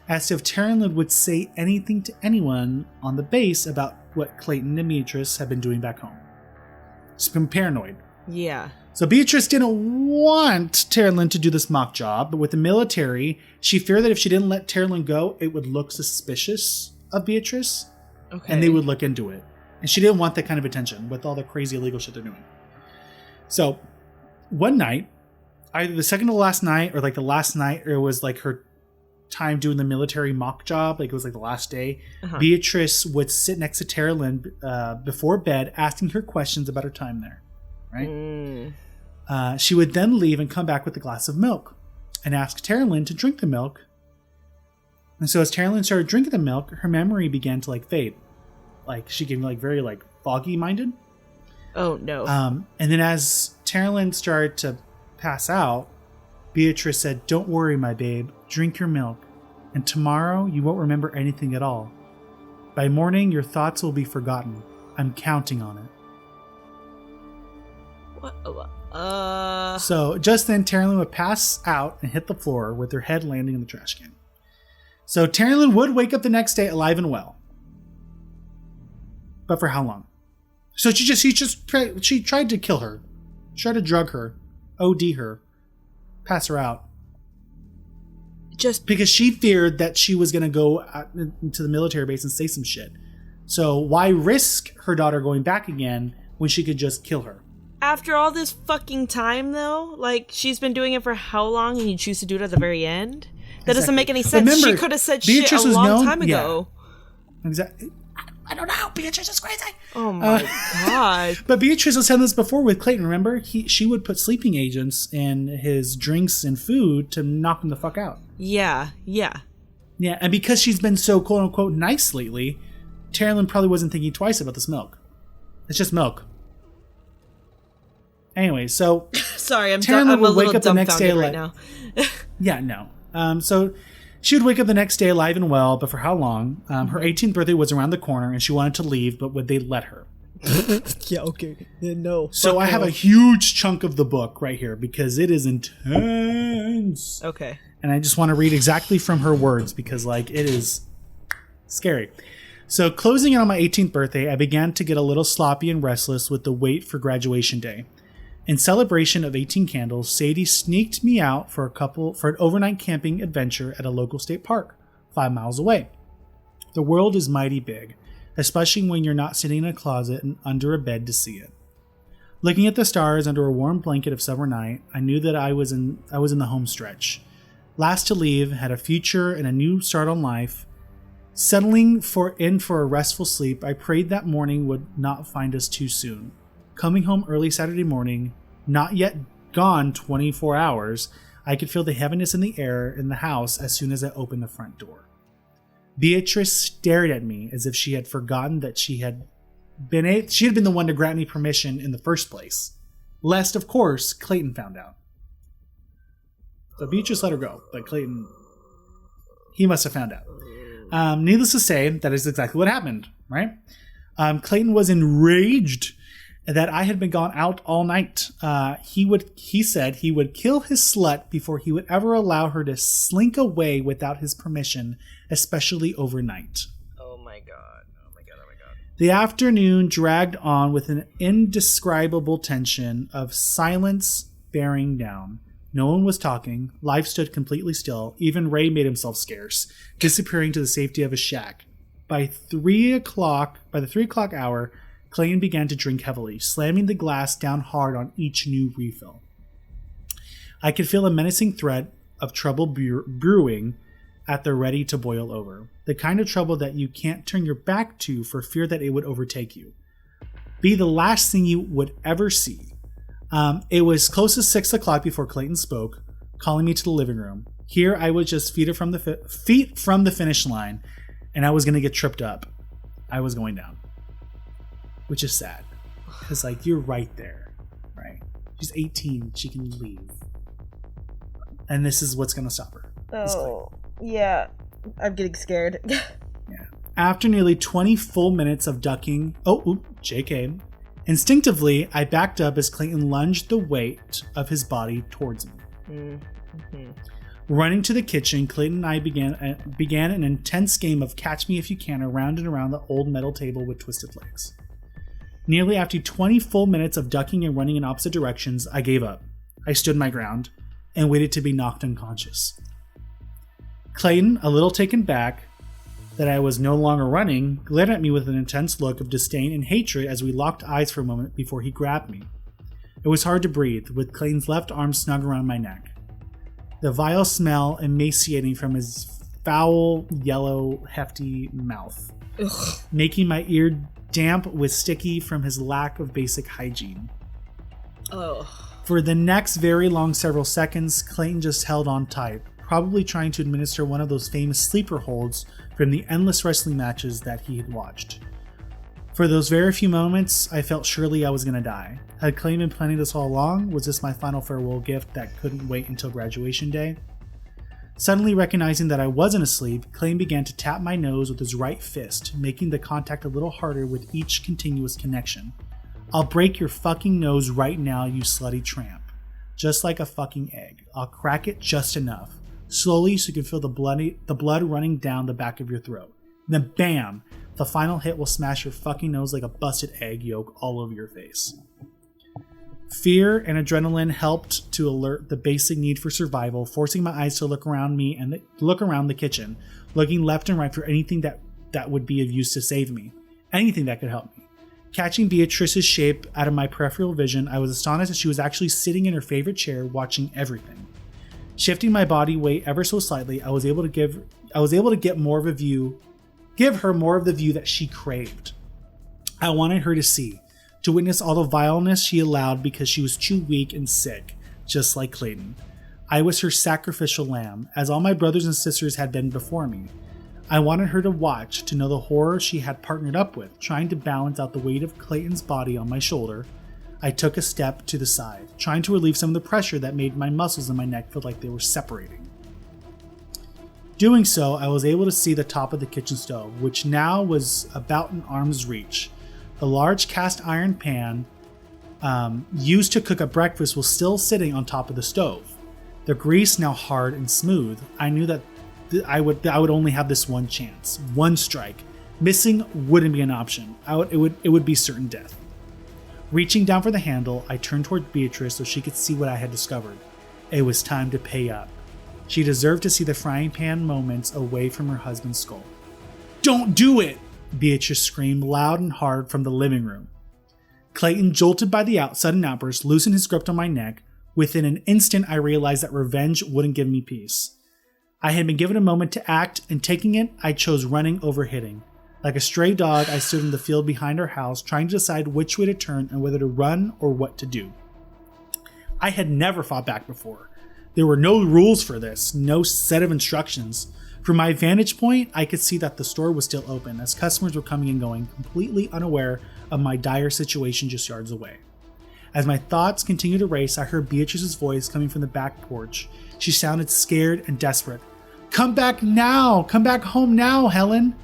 as to if Terrilyn would say anything to anyone on the base about what Clayton and Beatrice had been doing back home. She's been paranoid. Yeah. So Beatrice didn't want Terrilyn to do this mock job, but with the military, she feared that if she didn't let Terrilyn go, it would look suspicious of Beatrice. Okay. And they would look into it. And she didn't want that kind of attention with all the crazy illegal shit they're doing. So one night, either the second to last night or like the last night, or it was like her time doing the military mock job, like it was like the last day, Beatrice would sit next to Terrilyn before bed asking her questions about her time there. Right? She would then leave and come back with a glass of milk and ask Terrilyn to drink the milk. And so as Terrilyn started drinking the milk, her memory began to like fade. Like she became like very like foggy minded. Oh no. And then as Terrilyn started to pass out, Beatrice said, "Don't worry, my babe. Drink your milk. And tomorrow you won't remember anything at all. By morning, your thoughts will be forgotten. I'm counting on it." What? So just then, Terrilyn would pass out and hit the floor with her head landing in the trash can. So Terrilyn would wake up the next day alive and well. But for how long? So she tried to kill her. Tried to drug her. OD her. Pass her out. Just because she feared that she was going to go out into the military base and say some shit. So why risk her daughter going back again when she could just kill her? after all this fucking time, though, like, she's been doing it for how long, and you choose to do it at the very end? That doesn't make any sense. Remember, she could have said Beatrice shit a long time ago. Yeah. Exactly. I don't know. Beatrice is crazy. Oh my god! But Beatrice was saying this before with Clayton. Remember, she would put sleeping agents in his drinks and food to knock him the fuck out. Yeah. And because she's been so quote unquote nice lately, Terrilyn probably wasn't thinking twice about this milk. It's just milk. Anyway, so sorry, I'm Terrilyn would wake up the next day right now. Yeah, no. So she would wake up the next day alive and well, but for how long? Her 18th birthday was around the corner, and she wanted to leave, but would they let her? Yeah, okay. No. So I have a huge chunk of the book right here because it is intense. Okay. And I just want to read exactly from her words because, like, it is scary. So closing in on my 18th birthday, I began to get a little sloppy and restless with the wait for graduation day. In celebration of 18 candles, Sadie sneaked me out for an overnight camping adventure at a local state park, 5 miles away. The world is mighty big, especially when you're not sitting in a closet and under a bed to see it. Looking at the stars under a warm blanket of summer night, I knew that I was in the home stretch. Last to leave, had a future and a new start on life. Settling for a restful sleep, I prayed that morning would not find us too soon. Coming home early Saturday morning, not yet gone 24 hours, I could feel the heaviness in the air in the house as soon as I opened the front door. Beatrice stared at me as if she had forgotten that she had been the one to grant me permission in the first place. Lest, of course, Clayton found out. So Beatrice let her go, but Clayton, he must have found out. Needless to say, that is exactly what happened, right? Clayton was enraged that I had been gone out all night. He said he would kill his slut before he would ever allow her to slink away without his permission, especially overnight. Oh my god. The afternoon dragged on with an indescribable tension of silence bearing down. No one was talking. Life stood completely still. Even Ray made himself scarce, disappearing to the safety of his shack. By the 3 o'clock hour, Clayton began to drink heavily, slamming the glass down hard on each new refill. I could feel a menacing threat of trouble brewing at the ready to boil over. The kind of trouble that you can't turn your back to for fear that it would overtake you. Be the last thing you would ever see. It was close to 6 o'clock before Clayton spoke, calling me to the living room. Here I was just feet from the finish line, and I was going to get tripped up. I was going down. Which is sad. Because, like, you're right there, right? She's 18. She can leave. And this is what's going to stop her. Oh, yeah. I'm getting scared. Yeah. After nearly 20 full minutes of ducking... JK. Instinctively, I backed up as Clayton lunged the weight of his body towards me. Mm-hmm. Running to the kitchen, Clayton and I began an intense game of catch me if you can around and around the old metal table with twisted legs. Nearly after 20 full minutes of ducking and running in opposite directions, I gave up. I stood my ground and waited to be knocked unconscious. Clayton, a little taken back that I was no longer running, glared at me with an intense look of disdain and hatred as we locked eyes for a moment before he grabbed me. It was hard to breathe, with Clayton's left arm snug around my neck. The vile smell emaciating from his foul, yellow, hefty mouth, making my ear damp with sticky from his lack of basic hygiene. For the next very long several seconds, Clayton just held on tight, probably trying to administer one of those famous sleeper holds from the endless wrestling matches that he had watched. For those very few moments, I felt surely I was going to die. Had Clayton been planning this all along? Was this my final farewell gift that couldn't wait until graduation day? Suddenly recognizing that I wasn't asleep, Clayton began to tap my nose with his right fist, making the contact a little harder with each continuous connection. I'll break your fucking nose right now, you slutty tramp. Just like a fucking egg. I'll crack it just enough. Slowly so you can feel the blood running down the back of your throat. Then bam! The final hit will smash your fucking nose like a busted egg yolk all over your face. Fear and adrenaline helped to alert the basic need for survival, forcing my eyes to look around me and look around the kitchen, looking left and right for anything that would be of use to save me. Anything that could help me. Catching Beatrice's shape out of my peripheral vision, I was astonished that she was actually sitting in her favorite chair watching everything. Shifting my body weight ever so slightly, I was able to give her more of the view that she craved. I wanted her to see, to witness all the vileness she allowed because she was too weak and sick, just like Clayton. I was her sacrificial lamb, as all my brothers and sisters had been before me. I wanted her to watch, to know the horror she had partnered up with, trying to balance out the weight of Clayton's body on my shoulder. I took a step to the side, trying to relieve some of the pressure that made my muscles in my neck feel like they were separating. Doing so, I was able to see the top of the kitchen stove, which now was about an arm's reach. The large cast iron pan used to cook up breakfast was still sitting on top of the stove. The grease now hard and smooth. I knew that I would only have this one chance, one strike. Missing wouldn't be an option. It would be certain death. Reaching down for the handle, I turned toward Beatrice so she could see what I had discovered. It was time to pay up. She deserved to see the frying pan moments away from her husband's skull. "Don't do it!" Beatrice screamed loud and hard from the living room. Clayton, jolted by the sudden outburst, loosened his grip on my neck. Within an instant, I realized that revenge wouldn't give me peace. I had been given a moment to act, and taking it, I chose running over hitting. Like a stray dog, I stood in the field behind our house, trying to decide which way to turn and whether to run or what to do. I had never fought back before. There were no rules for this, no set of instructions. From my vantage point, I could see that the store was still open, as customers were coming and going, completely unaware of my dire situation just yards away. As my thoughts continued to race, I heard Beatrice's voice coming from the back porch. She sounded scared and desperate. "Come back now! Come back home now, Helen!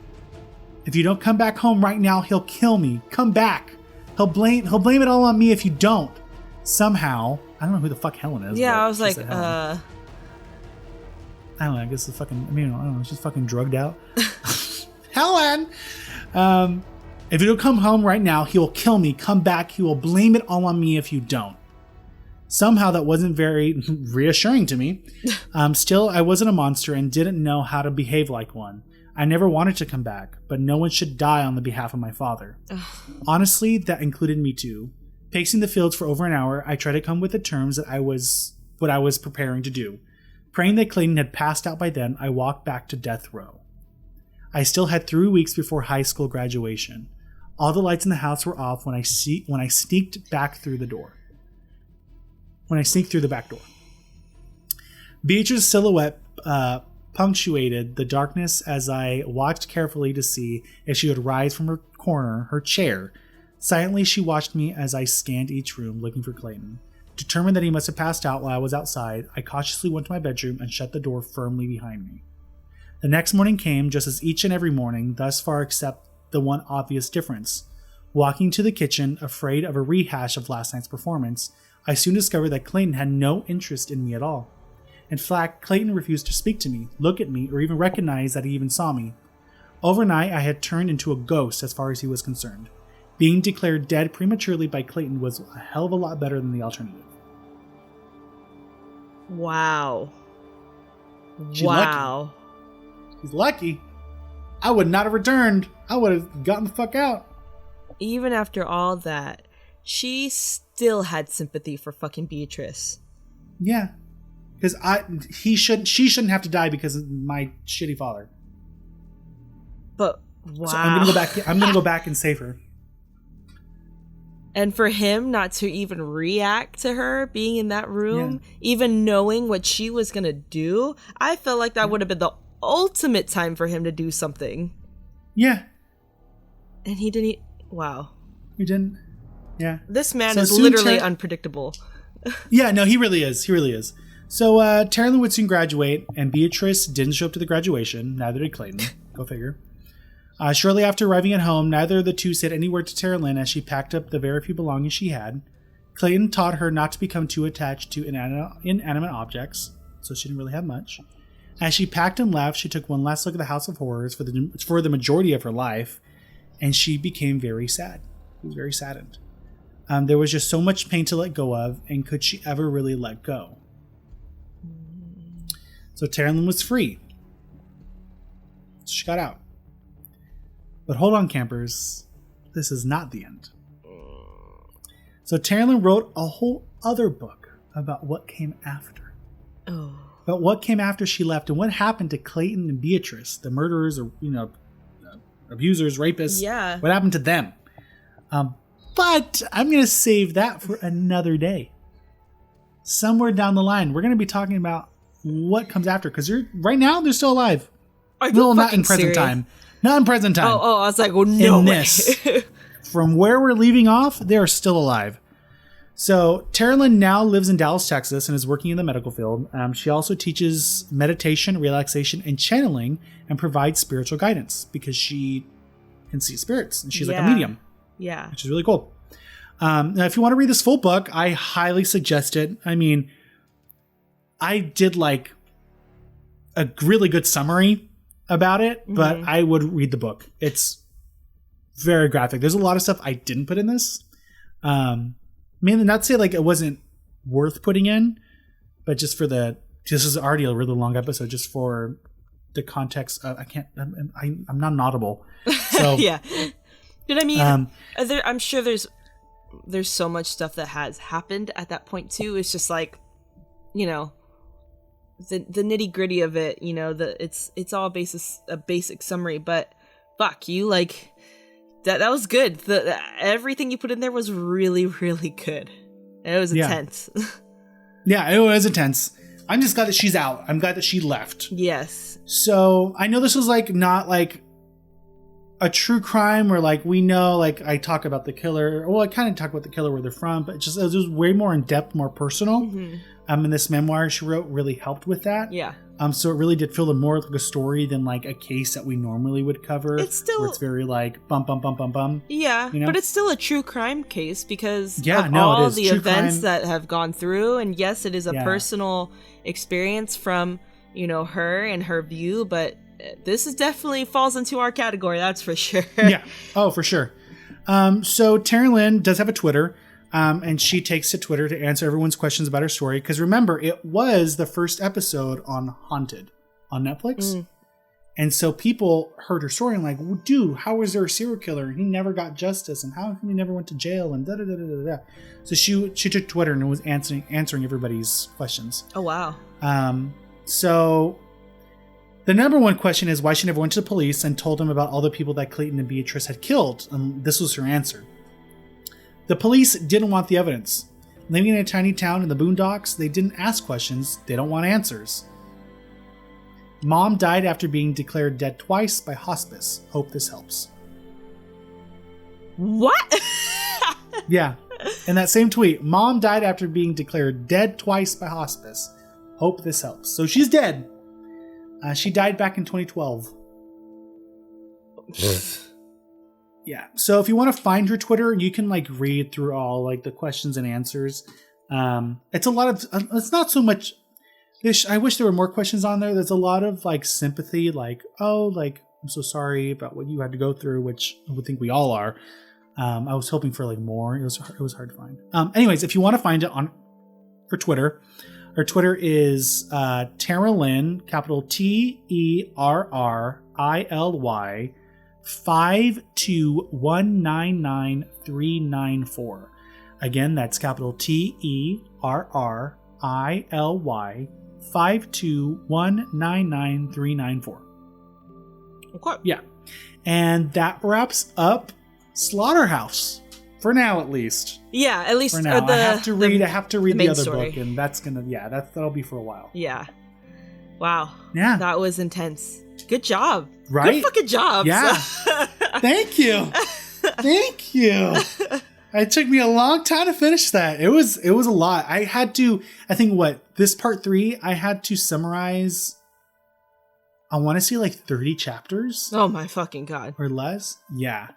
If you don't come back home right now, he'll kill me. Come back! He'll blame it all on me if you don't." Somehow, I don't know who the fuck Helen is. Yeah, I was like, I don't know, I guess I don't know, she's fucking drugged out. Helen! If you don't come home right now, he will kill me. Come back, he will blame it all on me if you don't. Somehow that wasn't very reassuring to me. Still, I wasn't a monster and didn't know how to behave like one. I never wanted to come back, but no one should die on the behalf of my father. Honestly, that included me too. Pacing the fields for over an hour, I tried to come with the terms that what I was preparing to do. Praying that Clayton had passed out by then, I walked back to death row. I still had 3 weeks before high school graduation. All the lights in the house were off when I sneaked through the back door. Beatrice's silhouette punctuated the darkness as I watched carefully to see if she would rise from her chair. Silently, she watched me as I scanned each room looking for Clayton. Determined that he must have passed out while I was outside, I cautiously went to my bedroom and shut the door firmly behind me. The next morning came just as each and every morning, thus far except the one obvious difference. Walking to the kitchen, afraid of a rehash of last night's performance, I soon discovered that Clayton had no interest in me at all. In fact, Clayton refused to speak to me, look at me, or even recognize that he even saw me. Overnight, I had turned into a ghost as far as he was concerned. Being declared dead prematurely by Clayton was a hell of a lot better than the alternative. Wow. She's lucky. He's lucky. I would not have returned. I would have gotten the fuck out. Even after all that, she still had sympathy for fucking Beatrice. Yeah. Because she shouldn't have to die because of my shitty father. But wow. So I'm gonna go back and save her. And for him not to even react to her being in that room, even knowing what she was gonna do, I felt like that would have been the ultimate time for him to do something. Yeah. And he didn't. Wow. We didn't. Yeah. This man So is soon literally unpredictable. Yeah, no, he really is. He really is. So Terrilyn would soon graduate, and Beatrice didn't show up to the graduation. Neither did Clayton. Go figure. Shortly after arriving at home, neither of the two said any word to Terrilyn as she packed up the very few belongings she had. Clayton taught her not to become too attached to inanimate objects, so she didn't really have much. As she packed and left, she took one last look at the House of Horrors for the majority of her life, and she became very sad. She was very saddened. There was just so much pain to let go of, and could she ever really let go? So Terrilyn was free. She got out. But hold on, campers. This is not the end. So Terrilyn wrote a whole other book about what came after. Oh. About what came after she left and what happened to Clayton and Beatrice, the murderers or, abusers, rapists. Yeah. What happened to them? But I'm going to save that for another day. Somewhere down the line, we're going to be talking about what comes after, because right now they're still alive. Are you not in present serious? time. Not in present time. Oh, I was like, well, no in way. This, from where we're leaving off, they are still alive. So Terrilyn now lives in Dallas, Texas, and is working in the medical field. She also teaches meditation, relaxation, and channeling, and provides spiritual guidance because she can see spirits, and she's like a medium. Yeah, which is really cool. Now, if you want to read this full book, I highly suggest it. I mean, I did like a really good summary about it, but I would read the book. It's very graphic. There's a lot of stuff I didn't put in this. Mainly not to say like it wasn't worth putting in, but just for this is already a really long episode, just for the context of, I'm not an audible. So yeah. But I mean, I'm sure there's so much stuff that has happened at that point too. It's just like, the nitty gritty of it, it's all a basic summary, but fuck you, like that was good. Everything you put in there was really, really good. It was intense. Yeah, it was intense. I'm just glad that she's out. I'm glad that she left. Yes. So I know this was like not like a true crime where like we know, like I talk about the killer. Well, I kind of talk about the killer, where they're from, but it was way more in depth, more personal. Mm-hmm. And this memoir she wrote really helped with that. Yeah. So it really did feel more like a story than like a case that we normally would cover. It's still, where it's very like bum bum bum bum bum. Yeah, but it's still a true crime case because of all the true events crime that have gone through. And yes, it is a personal experience from her and her view, but this is definitely falls into our category. That's for sure. Yeah. Oh, for sure. So Terrilyn does have a Twitter. And she takes to Twitter to answer everyone's questions about her story. Because remember, it was the first episode on Haunted on Netflix. And so people heard her story and like, well, dude, how was there a serial killer? And he never got justice. And how come he never went to jail? And da-da-da-da-da-da. So she took Twitter and was answering everybody's questions. Oh, wow. So the number one question is why she never went to the police and told them about all the people that Clayton and Beatrice had killed. And this was her answer. The police didn't want the evidence. Living in a tiny town in the boondocks, they didn't ask questions. They don't want answers. Mom died after being declared dead twice by hospice. Hope this helps. What? Yeah. In that same tweet, Mom died after being declared dead twice by hospice. Hope this helps. So she's dead. She died back in 2012. Yeah. So if you want to find her Twitter, you can like read through all like the questions and answers. It's a lot of, it's not so much, I wish there were more questions on there. There's a lot of like sympathy, like, oh, like, I'm so sorry about what you had to go through, which I would think we all are. I was hoping for like more. It was hard to find. Anyways, if you want to find it for Twitter, her Twitter is Terrilyn, capital Terrily 521993994. Again, that's capital Terrily 521993994. Okay. Yeah. And that wraps up Slaughterhouse. For now, at least. Yeah, at least for now. I have to read the other story. book, and that'll be for a while. Yeah. Wow. Yeah. That was intense. Good job. Right? Good fucking job. Yeah. Thank you. Thank you. It took me a long time to finish that. It was a lot. I think this part 3, I had to summarize, I want to say like 30 chapters. Oh my fucking God. Or less. Yeah.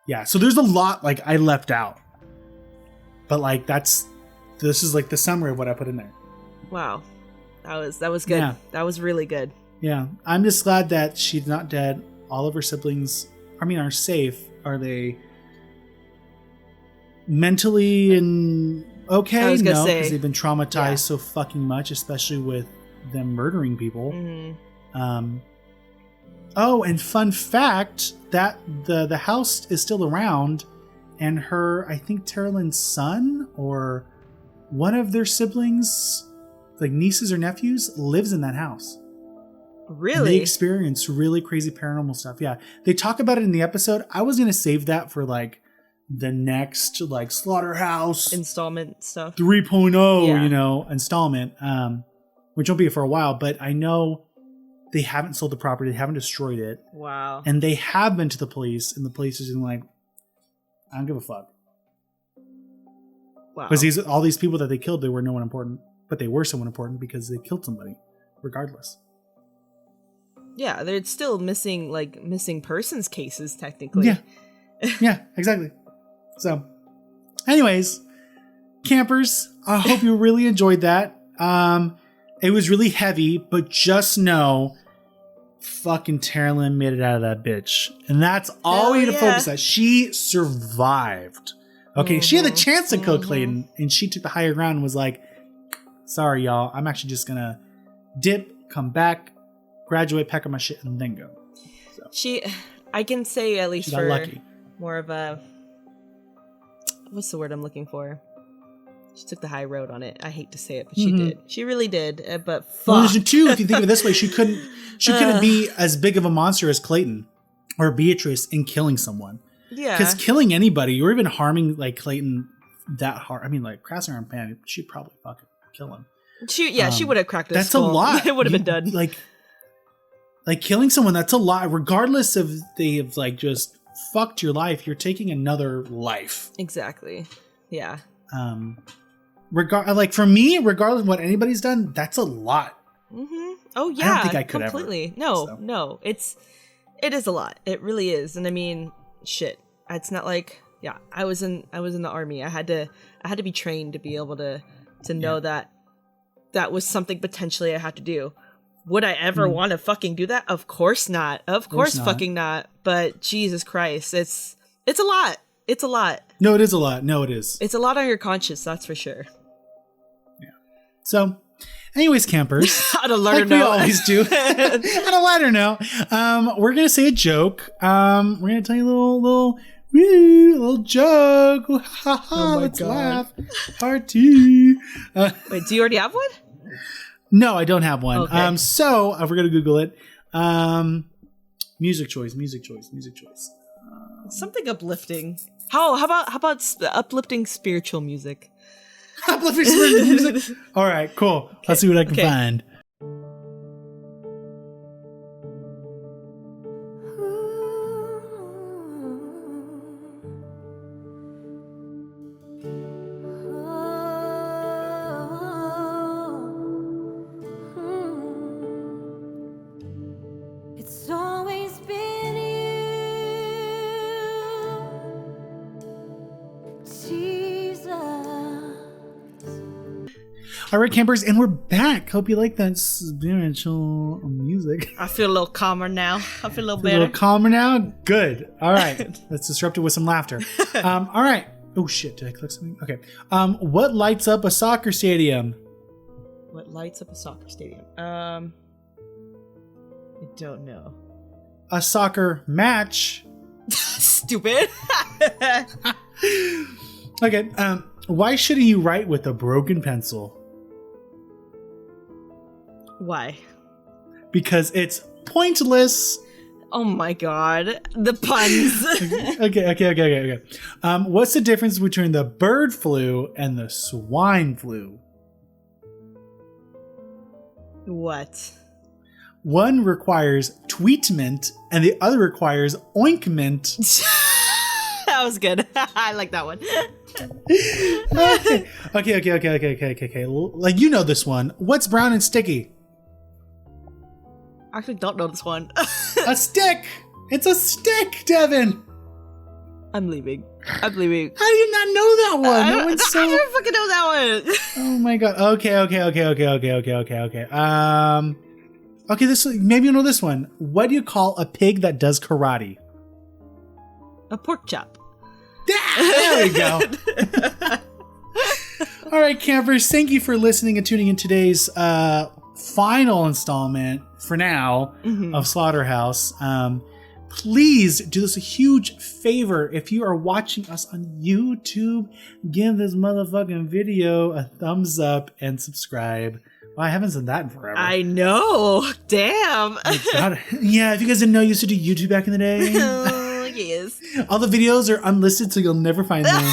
Yeah. So there's a lot like I left out. But like this is like the summary of what I put in there. Wow. That was good. Yeah. That was really good. Yeah. I'm just glad that she's not dead. All of her siblings, are safe. Are they mentally and okay? I was gonna no, say, because they've been traumatized so fucking much, especially with them murdering people. Mm-hmm. Oh, and fun fact that the house is still around, and her, I think Terrilyn's son or one of their siblings, like nieces or nephews, lives in that house. Really? And they experience really crazy paranormal stuff. Yeah. They talk about it in the episode. I was going to save that for like the next like Slaughterhouse installment stuff 3.0, installment, which won't be for a while, but I know they haven't sold the property. They haven't destroyed it. Wow. And they have been to the police, and the police is like, I don't give a fuck. Wow. Because all these people that they killed, they were no one important, but they were someone important because they killed somebody regardless. Yeah, they're still missing persons cases technically. Yeah. Yeah, exactly. So, anyways, campers, I hope you really enjoyed that. It was really heavy, but just know fucking Terrilyn made it out of that bitch. And that's all we need to focus on. She survived. Okay, she had the chance to kill Clayton, and she took the higher ground and was like, sorry, y'all, I'm actually just gonna dip, come back, graduate, pack up my shit, and then go. So. I can say at least for lucky. More of a, what's the word I'm looking for? She took the high road on it. I hate to say it, but she did. She really did. But fuck. Well, too, if you think of it this way, she couldn't be as big of a monster as Clayton or Beatrice in killing someone. Yeah. Because killing anybody or even harming like Clayton that hard, like crossing her pan, she'd probably fucking kill him. She would have cracked his That's skull. a lot. It would have been done. Like killing someone, that's a lot. Regardless of they have like just fucked your life, you're taking another life. Exactly. Yeah. For me, regardless of what anybody's done, that's a lot. Mm-hmm. Oh yeah. I don't think I could completely. Ever. No. It is a lot. It really is. And I mean, shit. It's not like, I was in the army. I had to be trained to be able to know that was something potentially I had to do. Would I ever want to fucking do that? Of course not. Of course fucking not. But Jesus Christ, it's a lot. It's a lot. No, it is a lot. No, it is. It's a lot on your conscience, that's for sure. Yeah. So, anyways, campers. On a lighter note. We always do. On a lighter note, we're gonna say a joke. We're gonna tell you a little joke. Let's laugh. Party. Wait, do you already have one? No, I don't have one. Okay. So we're gonna Google it. Music choice. Something uplifting. How about uplifting spiritual music? Uplifting spiritual music. All right, cool. Let's see what I can find. All right, campers, and we're back. Hope you like that spiritual music. I feel a little calmer now. I feel a little better. A little calmer now? Good. All right. Let's disrupt it with some laughter. All right. Oh, shit. Did I click something? Okay. What lights up a soccer stadium? What lights up a soccer stadium? I don't know. A soccer match. Stupid. Okay. Why shouldn't you write with a broken pencil? Why? Because it's pointless. Oh my god. The puns. Okay. What's the difference between the bird flu and the swine flu? What? One requires tweetment and the other requires ointment. That was good. I like that one. Okay. Like, you know this one. What's brown and sticky? I actually don't know this one. A stick. It's a stick, Devon. I'm leaving. How do you not know that one? I don't fucking know that one. Oh my god. Okay. Okay, this maybe you know this one. What do you call a pig that does karate? A pork chop. There we go. All right, campers, thank you for listening and tuning in today's final installment for now of Slaughterhouse. Please do us a huge favor. If you are watching us on YouTube, give this motherfucking video a thumbs up and subscribe. Well, I haven't said that in forever. I know. Damn. Yeah, if you guys didn't know, I used to do YouTube back in the day. Oh, yes. All the videos are unlisted, so you'll never find them.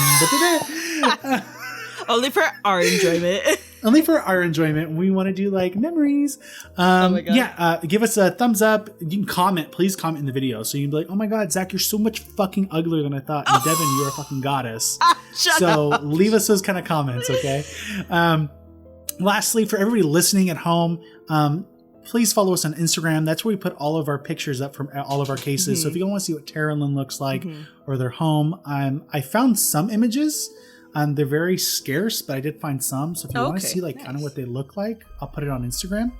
Only for our enjoyment. Only for our enjoyment. We want to do like memories. Oh my God. Yeah, give us a thumbs up. You can comment. Please comment in the video. So you can be like, oh my God, Zach, you're so much fucking uglier than I thought. And Devon, you're a fucking goddess. Shut up. Leave us those kind of comments, okay? Lastly, for everybody listening at home, please follow us on Instagram. That's where we put all of our pictures up from all of our cases. So if you want to see what Terrilyn looks like or their home, I found some images. They're very scarce, but I did find some. So if you want to see like kind of what they look like, I'll put it on Instagram.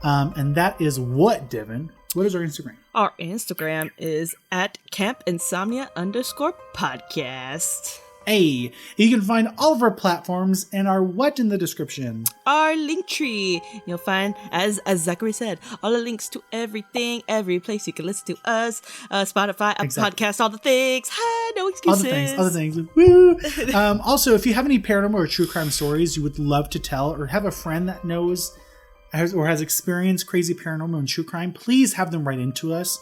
And that is what, Devon? What is our Instagram? Our Instagram is at campinsomnia_podcast. Hey, you can find all of our platforms and our what in the description. Our link tree. You'll find, as Zachary said, all the links to everything, every place you can listen to us, Spotify, podcast, all the things. No excuses. All the things. Woo! Also, if you have any paranormal or true crime stories you would love to tell, or have a friend that knows or has experienced crazy paranormal and true crime, please have them write into us.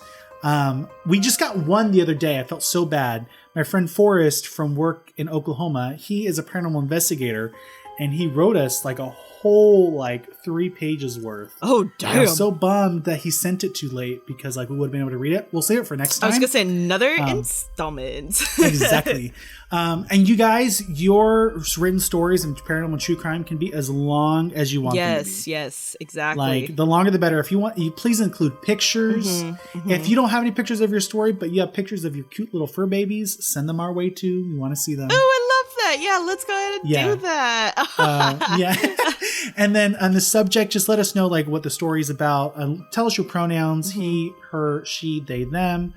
We just got one the other day. I felt so bad. My friend Forrest from work in Oklahoma, he is a paranormal investigator, and he wrote us like a whole 3 pages worth. Oh, damn. I was so bummed that he sent it too late because we would have been able to read it. We'll save it for next time. I was going to say another installment. Exactly. And you guys, your written stories and paranormal and true crime can be as long as you want them to be. Yes, exactly. The longer the better. If you want, please include pictures. If you don't have any pictures of your story, but you have pictures of your cute little fur babies, send them our way too. We want to see them. Oh, I love that. Yeah, let's go ahead and do that. Yeah. And then on the subject, just let us know what the story is about. Tell us your pronouns, he, her, she, they, them,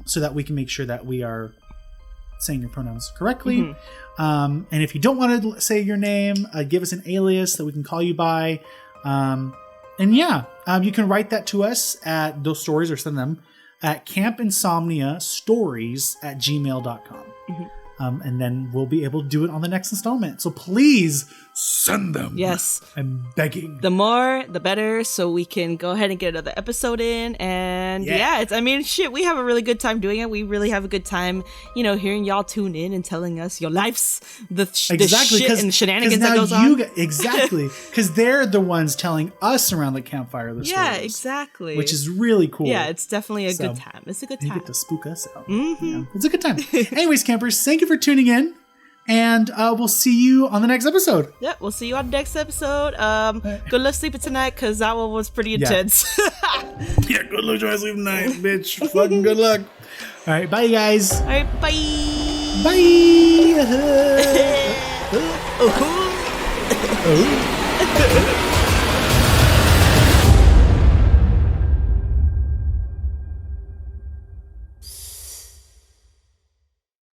so that we can make sure that we are saying your pronouns correctly. And if you don't want to say your name, give us an alias that we can call you by. And you can write that to us at those stories, or send them at campinsomniastories@gmail.com. And then we'll be able to do it on the next installment. So please send them. Yes. I'm begging. The more, the better, so we can go ahead and get another episode in. And we have a really good time doing it. We really have a good time, hearing y'all tune in and telling us your lives, the shit and shenanigans that goes on. Exactly. Because they're the ones telling us around the campfire the stories. Yeah, exactly. Which is really cool. Yeah, it's definitely a good time. It's a good time. You get to spook us out. Yeah, it's a good time. Anyways, campers, thank you for tuning in. And we'll see you on the next episode. Yep, we'll see you on the next episode. Good luck sleeping tonight, because that one was pretty intense. Yeah, good luck trying to sleep tonight, bitch. Fucking good luck. All right, bye, guys. All right, bye. Bye.